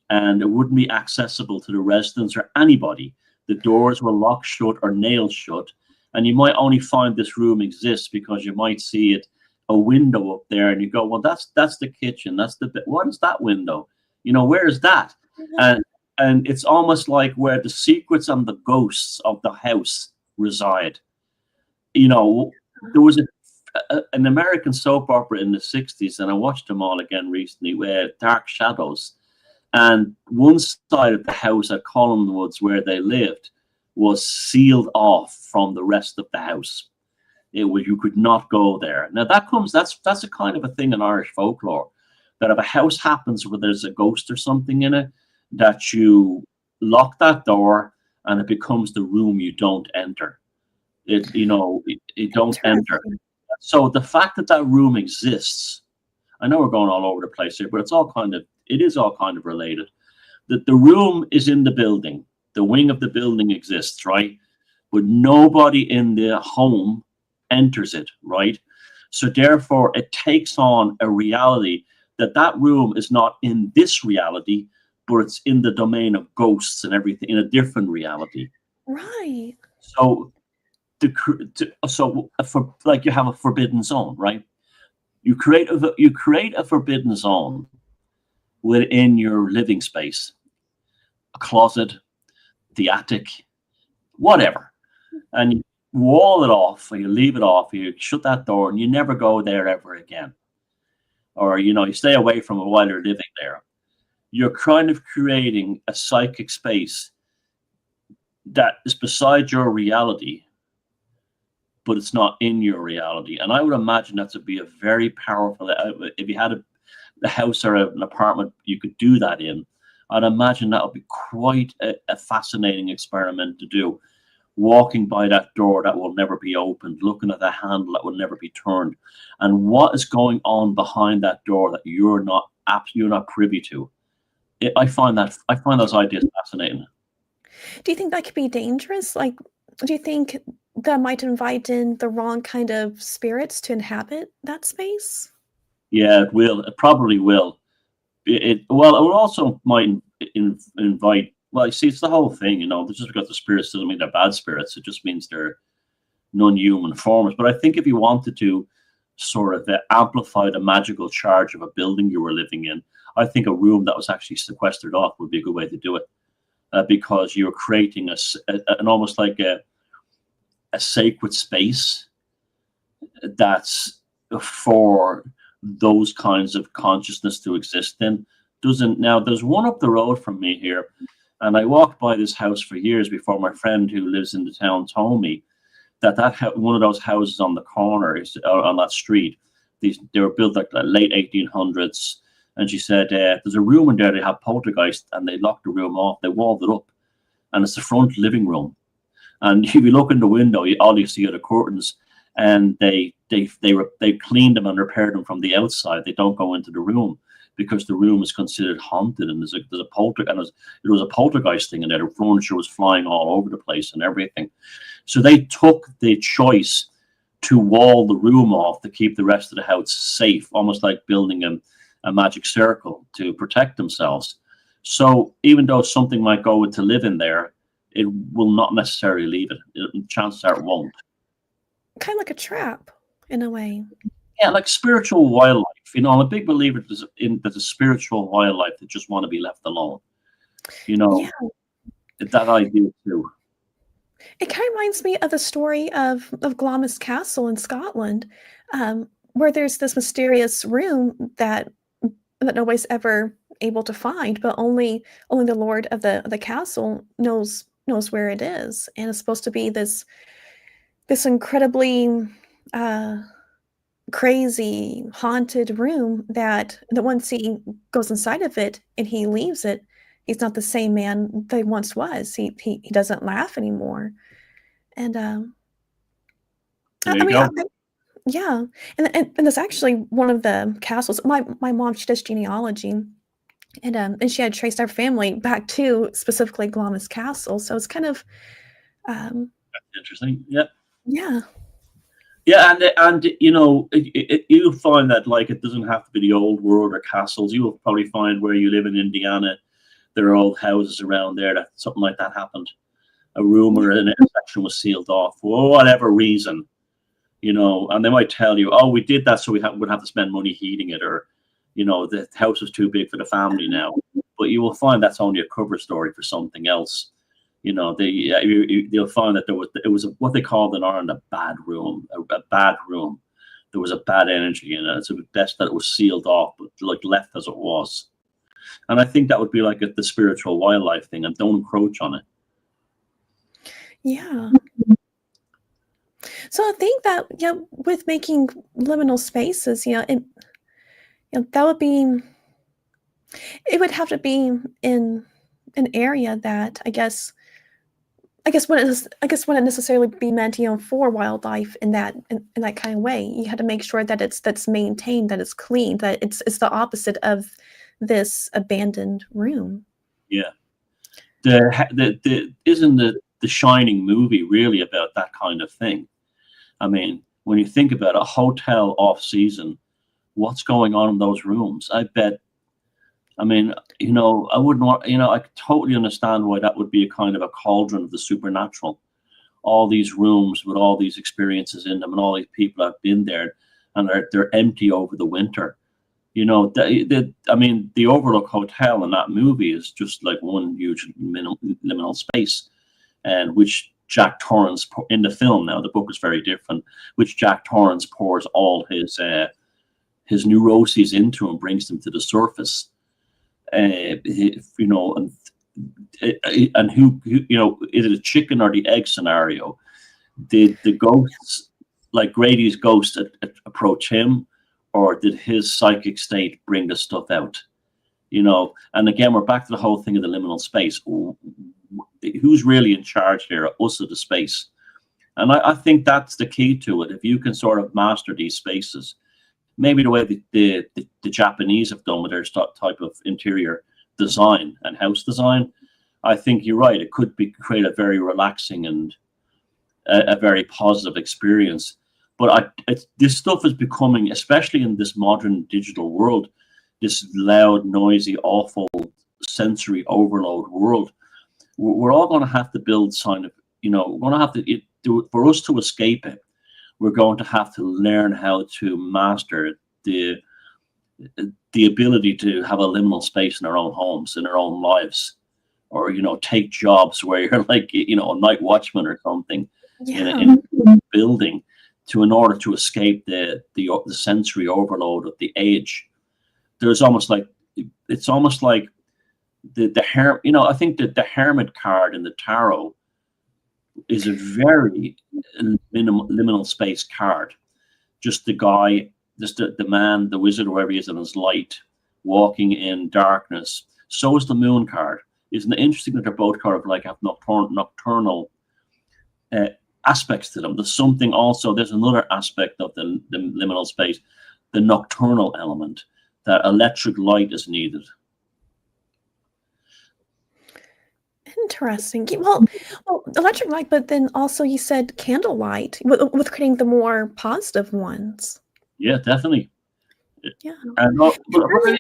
and it wouldn't be accessible to the residents or anybody. The doors were locked shut or nailed shut, and you might only find this room exists because you might see it a window up there, and you go, well, that's the kitchen. That's the bit. What is that window? Where is that? And it's almost like where the secrets and the ghosts of the house reside. There was an American soap opera in the 60s, and I watched them all again recently, where Dark Shadows. And one side of the house at Collinwoods where they lived was sealed off from the rest of the house. You could not go there. Now that's a kind of a thing in Irish folklore, that if a house happens where there's a ghost or something in it, that you lock that door and it becomes the room you don't enter. It don't enter. interesting. So the fact that that room exists, I know we're going all over the place here, but it is all kind of related. That the room is in the building, the wing of the building exists, right? But nobody in the home enters it, right? So therefore, it takes on a reality that room is not in this reality, but it's in the domain of ghosts and everything in a different reality. Right. So for like you have a forbidden zone, right? You create a forbidden zone within your living space, a closet, the attic, whatever, and you wall it off, or you leave it off, or you shut that door, and you never go there ever again, or you stay away from it while you're living there. You're kind of creating a psychic space that is beside your reality, but it's not in your reality. And I would imagine that to be a very powerful. If you had a house or an apartment you could do that in, I'd imagine that would be quite a fascinating experiment to do. Walking by that door that will never be opened, looking at the handle that will never be turned, and what is going on behind that door that you're not privy to. I find those ideas fascinating. Do you think that could be dangerous? Like, do you think that might invite in the wrong kind of spirits to inhabit that space? Yeah, it will. It probably will. Well, it will also might invite. Well, you see, it's the whole thing. Just because the spirits doesn't mean they're bad spirits. It just means they're non-human forms. But I think if you wanted to sort of amplify the magical charge of a building you were living in, I think a room that was actually sequestered off would be a good way to do it, because you're creating an almost like a sacred space that's for those kinds of consciousness to exist in. Now there's one up the road from me here, and I walked by this house for years before my friend who lives in the town told me that one of those houses on the corner is on that street. They were built like the late 1800s, and she said there's a room in there they have poltergeist, and they locked the room off, they walled it up, and it's the front living room. And if you look in the window, all you see are the curtains, and they cleaned them and repaired them from the outside. They don't go into the room because the room is considered haunted, and there's a poltergeist. There was a poltergeist thing in there. The furniture was flying all over the place and everything. So they took the choice to wall the room off to keep the rest of the house safe, almost like building a magic circle to protect themselves. So even though something might go to live in there, it will not necessarily leave it. Chances are it won't. Kind of like a trap in a way. Yeah, like spiritual wildlife. You know, I'm a big believer there's a spiritual wildlife that just want to be left alone. You Yeah, know, that idea too. it kind of reminds me of the story of Glamis Castle in Scotland, where there's this mysterious room that nobody's ever able to find, but only the lord of the castle knows where it is, and it's supposed to be this incredibly uh, crazy haunted room that once he goes inside of it and he leaves it, he's not the same man that he once was. He doesn't laugh anymore, and There I you mean, go. yeah, and that's actually one of the castles. My mom, she does genealogy, and she had traced our family back to specifically Glamis Castle. So it's kind of, um, Interesting. Yeah. yeah, Yeah, and you know, you'll find that like it doesn't have to be the old world or castles. You will probably find where you live in Indiana, there are old houses around there that something like that happened. A room yeah, or an intersection was sealed off for whatever reason, you know, and they might tell you, "Oh, we did that so would have to spend money heating it," or, you know, the house is too big for the family now. But you will find that's only a cover story for something else. You know, you'll find that it was what they called in Ireland a bad room, a bad room. There was a bad energy in it. It's best that it was sealed off, but like left as it was. And I think that would be like the spiritual wildlife thing, and don't encroach on it. yeah. So I think that, yeah, with making liminal spaces, that would be, it would have to be in an area that I guess wouldn't necessarily be meant, for wildlife in that kind of way. You had to make sure that that's maintained, that it's clean, that it's the opposite of this abandoned room. Yeah. The isn't the Shining movie really about that kind of thing? I mean, when you think about a hotel off season, what's going on in those rooms? I bet. I mean, you know, I wouldn't want. You know, I could totally understand why that would be a kind of a cauldron of the supernatural. All these rooms with all these experiences in them, and all these people have been there, and they're empty over the winter. You know, I mean, the Overlook Hotel in that movie is just like one huge liminal space, and which Jack Torrance in the film. Now the book is very different, which Jack Torrance pours all his neuroses into and brings them to the surface. You know, and who, you know, is it a chicken or the egg scenario? Did the ghosts, like Grady's ghost, approach him, or did his psychic state bring the stuff out? You know, and again, we're back to the whole thing of the liminal space. Who's really in charge here? Us or the space? And I think that's the key to it. If you can sort of master these spaces, maybe the way the Japanese have done with their type of interior design and house design, I think you're right. It could create a very relaxing and a very positive experience. But this stuff is becoming, especially in this modern digital world, this loud, noisy, awful, sensory overload world. We're all going to have to build sign of, you know, we're going to have to do it for us to escape it. We're going to have to learn how to master the ability to have a liminal space in our own homes, in our own lives, or, you know, take jobs where you're like, you know, a night watchman or something Yeah, in a building, in order to escape the sensory overload of the age. There's almost like, it's almost like you know, I think that the hermit card in the tarot is a very liminal space card. Just the guy, just the man, the wizard, whoever he is in his light, walking in darkness. So is the moon card. Isn't it interesting that they're both kind of like have nocturnal uh, aspects to them? There's something also, there's another aspect of the liminal space, the nocturnal element, that electric light is needed. interesting. Well, electric light, but then also you said candlelight with creating the more positive ones. Yeah, definitely. Yeah, And and really,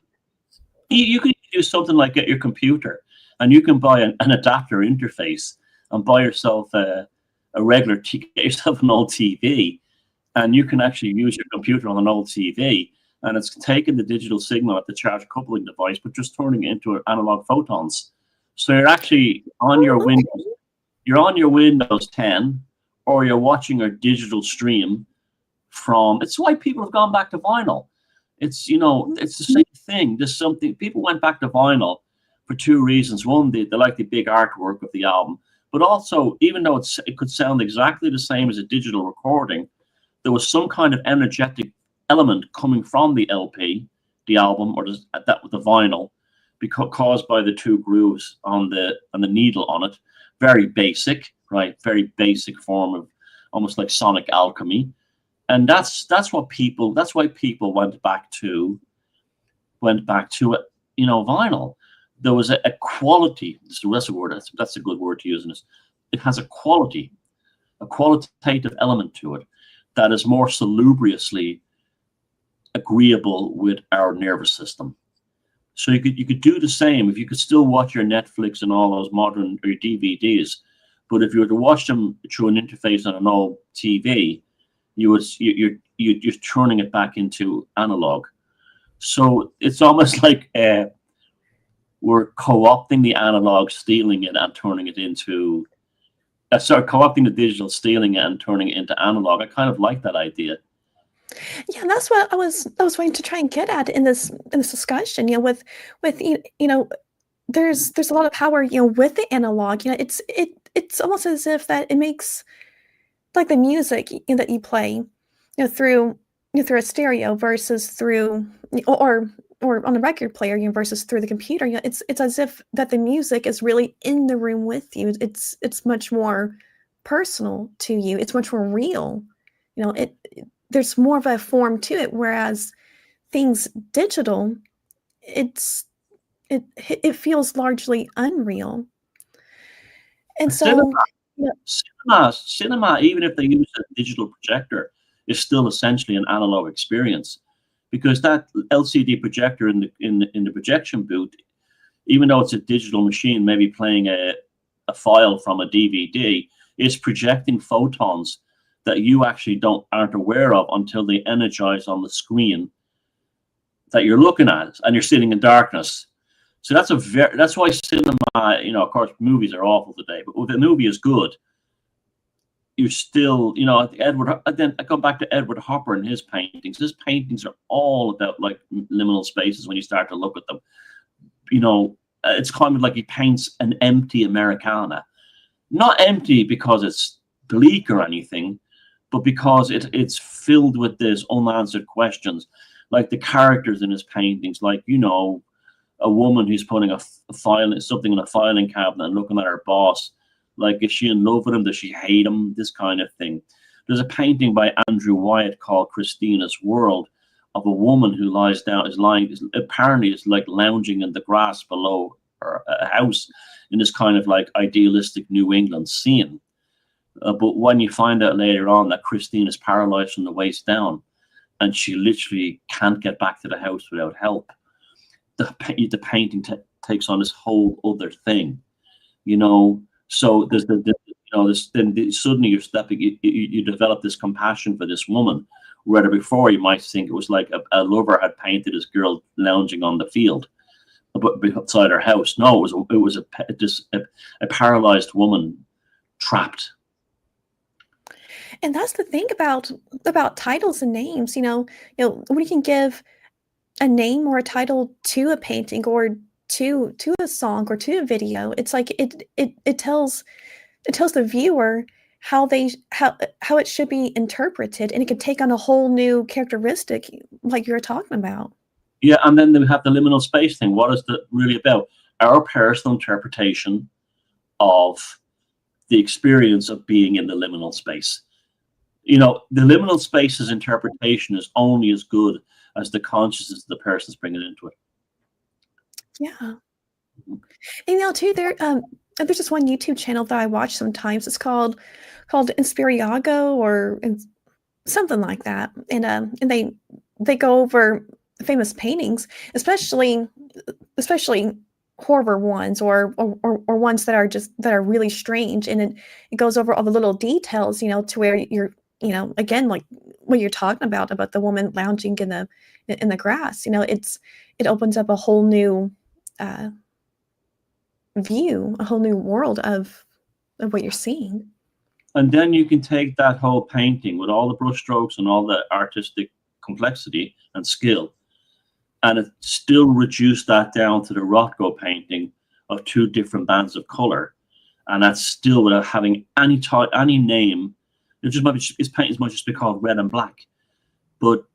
you can do something like get your computer, and you can buy an adapter interface and buy yourself a regular, get yourself an old TV, and you can actually use your computer on an old TV, and it's taking the digital signal at the charge coupling device, but just turning it into analog photons. So you're actually on your Oh, Windows, you're on your Windows 10, or you're watching a digital stream from. It's why people have gone back to vinyl. It's okay. it's the same thing. There's something people went back to vinyl for two reasons. One, they like the big artwork of the album, but also even though it could sound exactly the same as a digital recording, there was some kind of energetic element coming from the LP, the album, or that with the vinyl, because caused by the two grooves on the needle on it. Very basic, right? Very basic form of almost like sonic alchemy, and that's why people went back to it. Vinyl. There was a quality. So that's a word. That's a good word to use in this. It has a quality, a qualitative element to it that is more salubriously agreeable with our nervous system. So you could do the same if you could still watch your Netflix and all those modern or your DVDs, but if you were to watch them through an interface on an old TV, you're turning it back into analog. So it's almost like we're co-opting the analog, stealing it, and turning it into. Sorry, co-opting the digital, stealing it, and turning it into analog. I kind of like that idea. Yeah, and that's what I was going to try and get at in this discussion. With there's a lot of power with the analog. It's almost as if that it makes like the music that you play through through a stereo versus through or on a record player versus through the computer. It's as if that the music is really in the room with you. It's much more personal to you. It's much more real. It there's more of a form to it, whereas things digital, it's it feels largely unreal. And Cinema, so, yeah, cinema, even if they use a digital projector, is still essentially an analog experience, because that LCD projector in the projection booth, even though it's a digital machine, maybe playing a file from a DVD, is projecting photons that you actually aren't aware of until they energize on the screen that you're looking at, and you're sitting in darkness. So that's why cinema, of course, movies are awful today, but if a movie is good, you're still, then I come back to Edward Hopper and his paintings. His paintings are all about like liminal spaces when you start to look at them. It's kind of like he paints an empty Americana. Not empty because it's bleak or anything, but because it's filled with these unanswered questions, like the characters in his paintings, like a woman who's putting something in a filing cabinet and looking at her boss, like is she in love with him? Does she hate him? This kind of thing. There's a painting by Andrew Wyatt called Christina's World, of a woman who apparently is like lounging in the grass below her house in this kind of like idealistic New England scene. But when you find out later on that Christine is paralyzed from the waist down, and she literally can't get back to the house without help, the painting takes on this whole other thing, So there's suddenly you develop this compassion for this woman, where before you might think it was like a lover had painted his girl lounging on the field outside her house. No, it was a paralyzed woman trapped. and that's the thing about titles and names. When you can give a name or a title to a painting or to a song or to a video, it's like it tells the viewer how it should be interpreted, and it can take on a whole new characteristic, like you're talking about. Yeah, and then we have the liminal space thing. What is that really about? Our personal interpretation of the experience of being in the liminal space. The liminal space's interpretation is only as good as the consciousness of the person's bringing into it. Yeah. And too, there's this one YouTube channel that I watch sometimes. It's called Inspiriago or something like that, and they go over famous paintings, especially horror ones or ones that are really strange, and it goes over all the little details, to where you're again, like what you're talking about the woman lounging in the grass. It opens up a whole new uh, view, a whole new world of what you're seeing. And then you can take that whole painting with all the brushstrokes and all the artistic complexity and skill, and it still reduce that down to the Rothko painting of two different bands of color, and that's still without having any name. It just might be his paintings might just be called red and black, but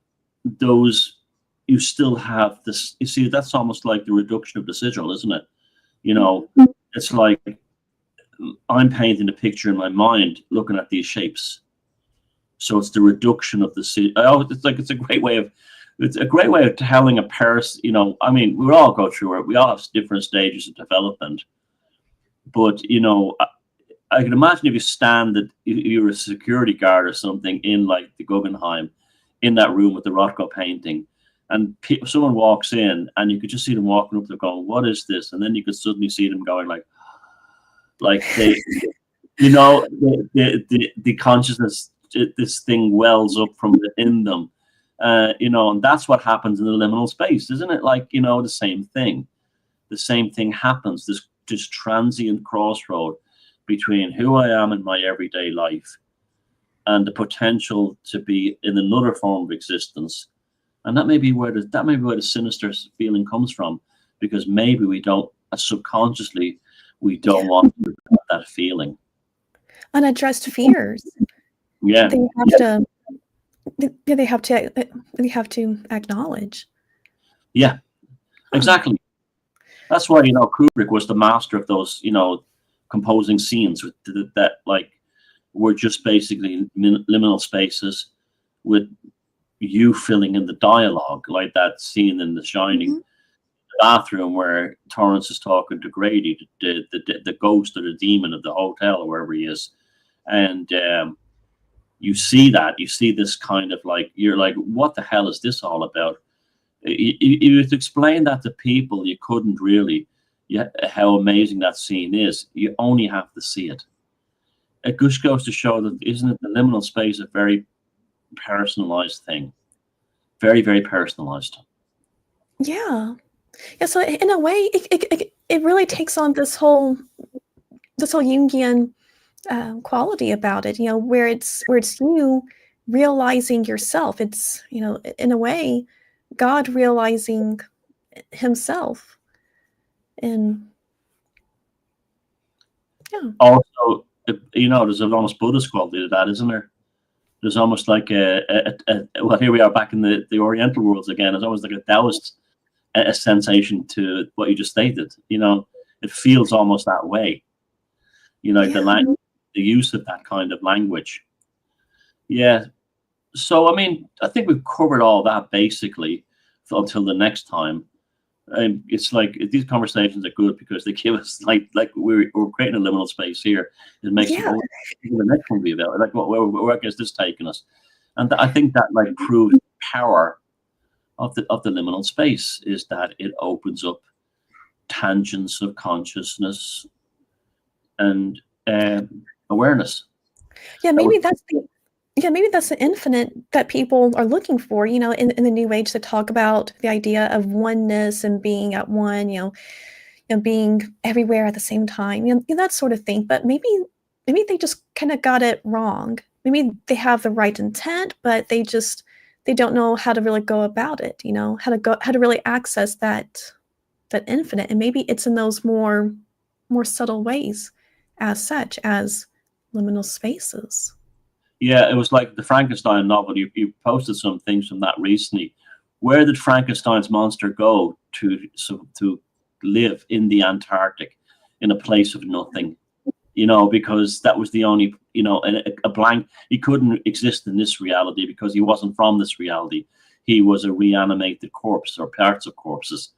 those you still have this. You see, that's almost like the reduction of the sigil, isn't it? It's like I'm painting a picture in my mind, looking at these shapes. So it's the reduction of the sigil. It's a great way of telling a person. I mean, we all go through it. We all have different stages of development, but I can imagine if you were a security guard or something in like the Guggenheim, in that room with the Rothko painting, and someone walks in, and you could just see them walking up there going, "What is this?" And then you could suddenly see them going like they, the consciousness, this thing wells up from within them, and that's what happens in the liminal space, isn't it? Like the same thing. The same thing happens. This transient crossroad between who I am in my everyday life and the potential to be in another form of existence. And that may be where the sinister feeling comes from, because maybe we don't subconsciously want to have that feeling. Unaddressed fears. Yeah. They have to acknowledge. Yeah, exactly. That's why Kubrick was the master of those composing scenes that like were just basically liminal spaces with you filling in the dialogue, like that scene in The Shining. Bathroom where Torrance is talking to Grady, the ghost or the demon of the hotel or wherever he is, and you see this kind of like, you're like, what the hell is this all about? You to explain that to people, you couldn't really. How amazing that scene is. You only have to see it. It just goes to show that, isn't it, the liminal space a very personalized thing, very, very personalized. Yeah. So in a way, it really takes on this whole Jungian quality about it, where it's you realizing yourself. It's in a way, God realizing himself, and yeah. Also, there's an almost Buddhist quality to that, isn't there? There's almost like well, here we are back in the Oriental worlds again. It's almost like a Taoist a sensation to what you just stated. It feels almost that way. The use of that kind of language. Yeah. So I mean, I think we've covered all that basically until the next time. It's like these conversations are good because they give us like we're creating a liminal space here. It makes the next one be about like where is this taking us? And I think that like proves power of the liminal space, is that it opens up tangents of consciousness and awareness. Maybe that's the infinite that people are looking for, in the New Age, to talk about the idea of oneness and being at one, being everywhere at the same time, that sort of thing. But maybe they just kind of got it wrong. Maybe they have the right intent, but they don't know how to really go about it, how to really access that infinite. And maybe it's in those more subtle ways, as such as liminal spaces. Yeah, it was like the Frankenstein novel. You posted some things from that recently. Where did Frankenstein's monster go to live in the Antarctic, in a place of nothing? Because that was the only, a blank. He couldn't exist in this reality because he wasn't from this reality. He was a reanimated corpse or parts of corpses.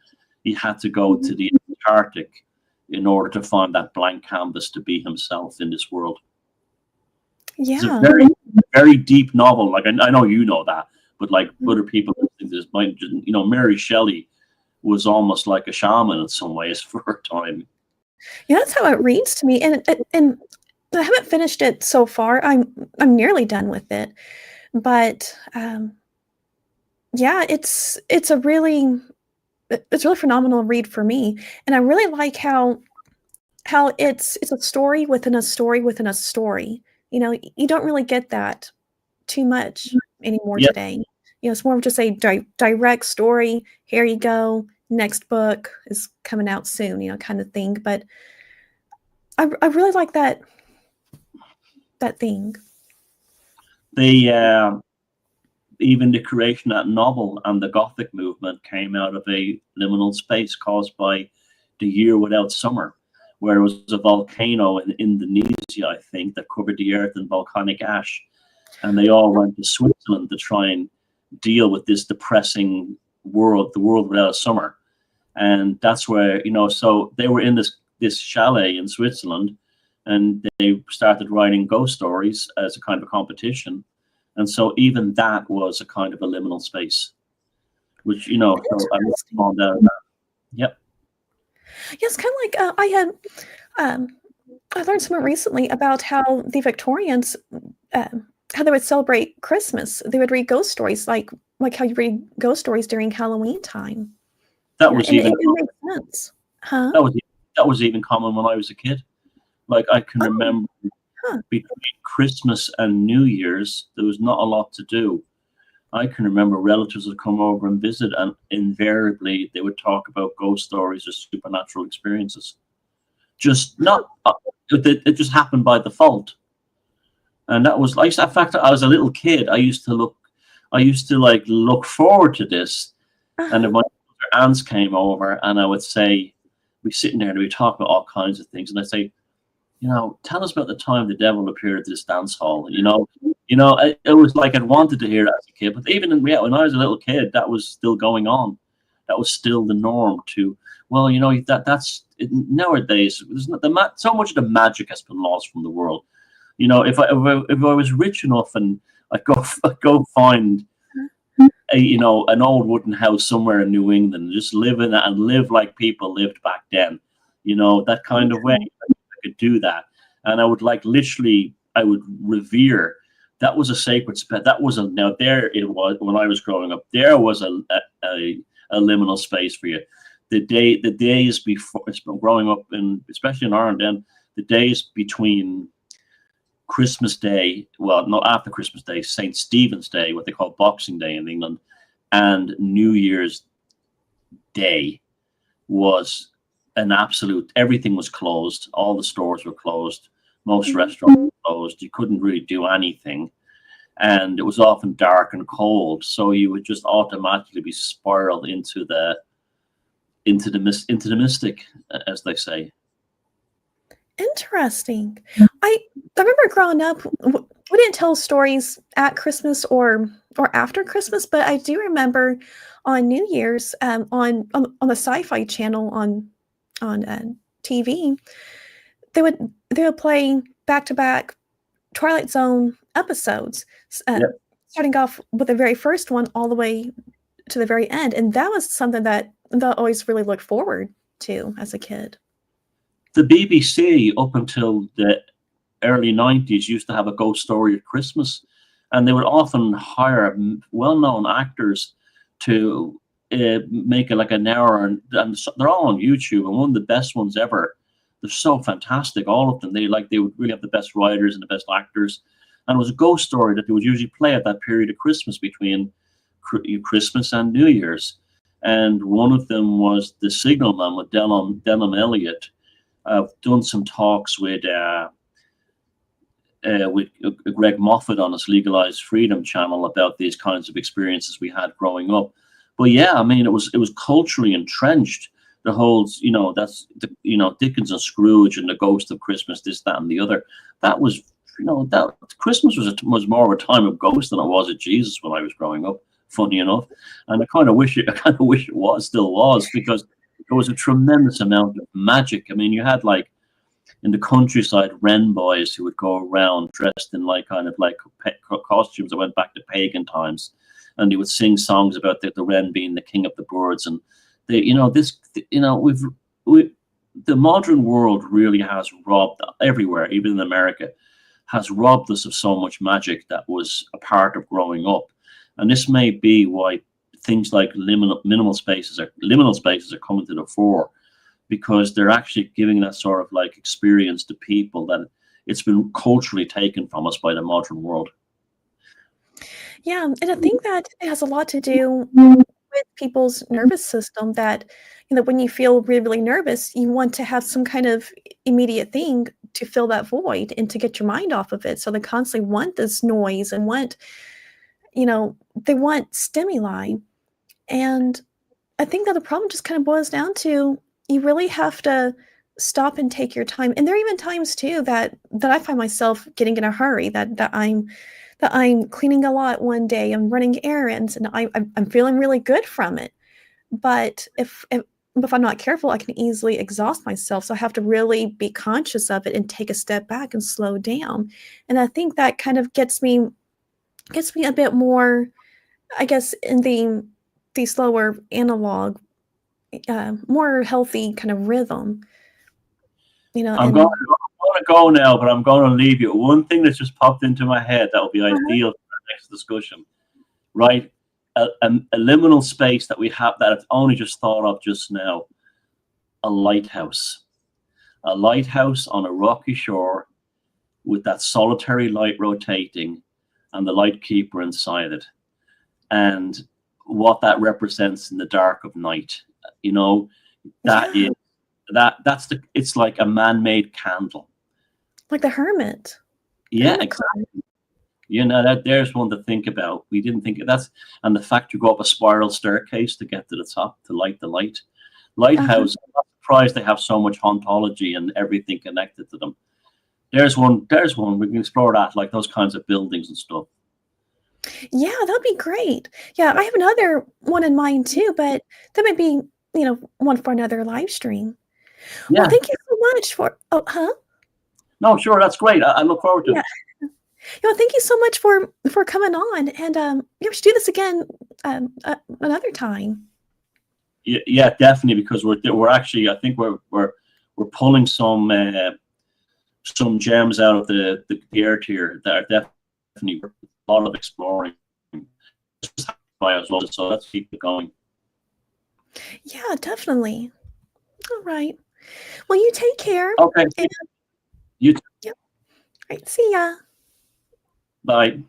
He had to go to the Antarctic in order to find that blank canvas to be himself in this world. Yeah. It's a very, very deep novel. Like I know you know that, but like other people listening to this might, Mary Shelley was almost like a shaman in some ways for her time. Yeah, that's how it reads to me, and I haven't finished it so far. I'm nearly done with it, But yeah, it's a really phenomenal read for me, and I really like how it's a story within a story within a story. You don't really get that too much anymore Yeah, today. It's more of just a direct story. Here you go. Next book is coming out soon, kind of thing. But I really like that thing. the even the creation of that novel and the Gothic movement came out of a liminal space caused by the year without summer, where it was a volcano in Indonesia, I think, that covered the earth in volcanic ash, and they all went to Switzerland to try and deal with this depressing world, the world without a summer. And that's where, so they were in this chalet in Switzerland, and they started writing ghost stories as a kind of a competition. And so even that was a kind of a liminal space, which, so I Interesting. found out about. Yep. Yes, kind of like um, I learned something recently about how the Victorians, how they would celebrate Christmas. They would read ghost stories, like how you read ghost stories during Halloween time. That was And it even makes sense, huh? that was that was even common when I was a kid. Like I can Oh, remember huh. between Christmas and New Year's, there was not a lot to do. I can remember relatives would come over and visit, and invariably they would talk about ghost stories or supernatural experiences. Just not, it just happened by default. And that was like, in fact, I was a little kid. I used to like look forward to this. And if Uh-huh. my aunts came over, and I would say, we sitting there and we talk about all kinds of things, and I'd say, tell us about the time the devil appeared at this dance hall. It was like I'd wanted to hear that as a kid, but even when I was a little kid, that was still going on. That was still the norm. Well, that's nowadays. There's not so much of the magic has been lost from the world. If I was rich enough and I'd go find an old wooden house somewhere in New England, and just live in it and live like people lived back then. That kind of way. Okay. I could do that, and I would literally, I would revere. That was a sacred space. That was now there. It was when I was growing up. There was a liminal space for you. The days before growing up, especially in Ireland, then the days between Christmas Day, well, not after Christmas Day, St. Stephen's Day, what they call Boxing Day in England, and New Year's Day was an absolute, everything was closed. All the stores were closed. Most Mhm. restaurants were closed. You couldn't really do anything. And it was often dark and cold. So you would just automatically be spiraled into the mystic, as they say. Interesting. I remember growing up, we didn't tell stories at Christmas or after Christmas, but I do remember on New Year's, on the Sci-Fi Channel on TV, they would play back to back Twilight Zone episodes, Yep. starting off with the very first one all the way to the very end, and that was something that I always really looked forward to as a kid. The BBC, up until the early 90s, used to have a ghost story at Christmas, and they would often hire well-known actors to make it like an hour, and they're all on YouTube, and one of the best ones ever. They're so fantastic, all of them. They would really have the best writers and the best actors, and it was a ghost story that they would usually play at that period of Christmas between Christmas and New Year's. And one of them was The Signalman with Denham Elliott. I've done some talks with Greg Moffat on his Legalized Freedom channel about these kinds of experiences we had growing up. But yeah, I mean, it was culturally entrenched. The whole, that's Dickens and Scrooge and the Ghost of Christmas, this, that, and the other. That was, that Christmas was more of a time of ghosts than it was of Jesus when I was growing up. Funny enough, and I kind of wish it still was, because there was a tremendous amount of magic. I mean, you had like in the countryside wren boys who would go around dressed in kind of costumes that went back to pagan times, and they would sing songs about the wren being the king of the birds. And the modern world really has robbed everywhere, even in America. has robbed us of so much magic that was a part of growing up. And this may be why things like liminal spaces are coming to the fore, because they're actually giving that sort of like experience to people that it's been culturally taken from us by the modern world. Yeah, and I think that it has a lot to do with people's nervous system that, when you feel really, really nervous, you want to have some kind of immediate thing to fill that void and to get your mind off of it. So they constantly want this noise and they want stimuli. And I think that the problem just kind of boils down to you really have to stop and take your time. And there are even times too that I find myself getting in a hurry, that I'm cleaning a lot one day, I'm running errands, and I'm feeling really good from it. But if I'm not careful, I can easily exhaust myself. So I have to really be conscious of it and take a step back and slow down. And I think that kind of gets me a bit more, I guess, in the slower analog, more healthy kind of rhythm, I'm going, and I'm going to go now, but I'm going to leave you. One thing that's just popped into my head that would be uh-huh. ideal for our next discussion, right? A liminal space that we have that I've only just thought of just now, a lighthouse. A lighthouse on a rocky shore with that solitary light rotating and the light keeper inside it. And what that represents in the dark of night, that Yeah, is it's like a man-made candle. like the Yeah, hermit exactly. card. That there's one to think about. We didn't think of that. And the fact you go up a spiral staircase to get to the top to light the Uh-huh. lighthouse. I'm not surprised they have so much hauntology and everything connected to them. There's one. We can explore that, like those kinds of buildings and stuff. Yeah, that'd be great. Yeah, I have another one in mind too, but that might be, one for another live stream. Well, Yeah. thank you so much for huh? No, sure. That's great. I look forward to Yeah. it. Thank you so much for coming on, and, we should do this again, another time. Yeah, definitely, because we're actually, I think we're pulling some gems out of the earth here that are definitely a lot of exploring by as well. So let's keep it going. Yeah, definitely. Alright. Well, you take care, Okay, and you too. yep. Right, see ya. Bye.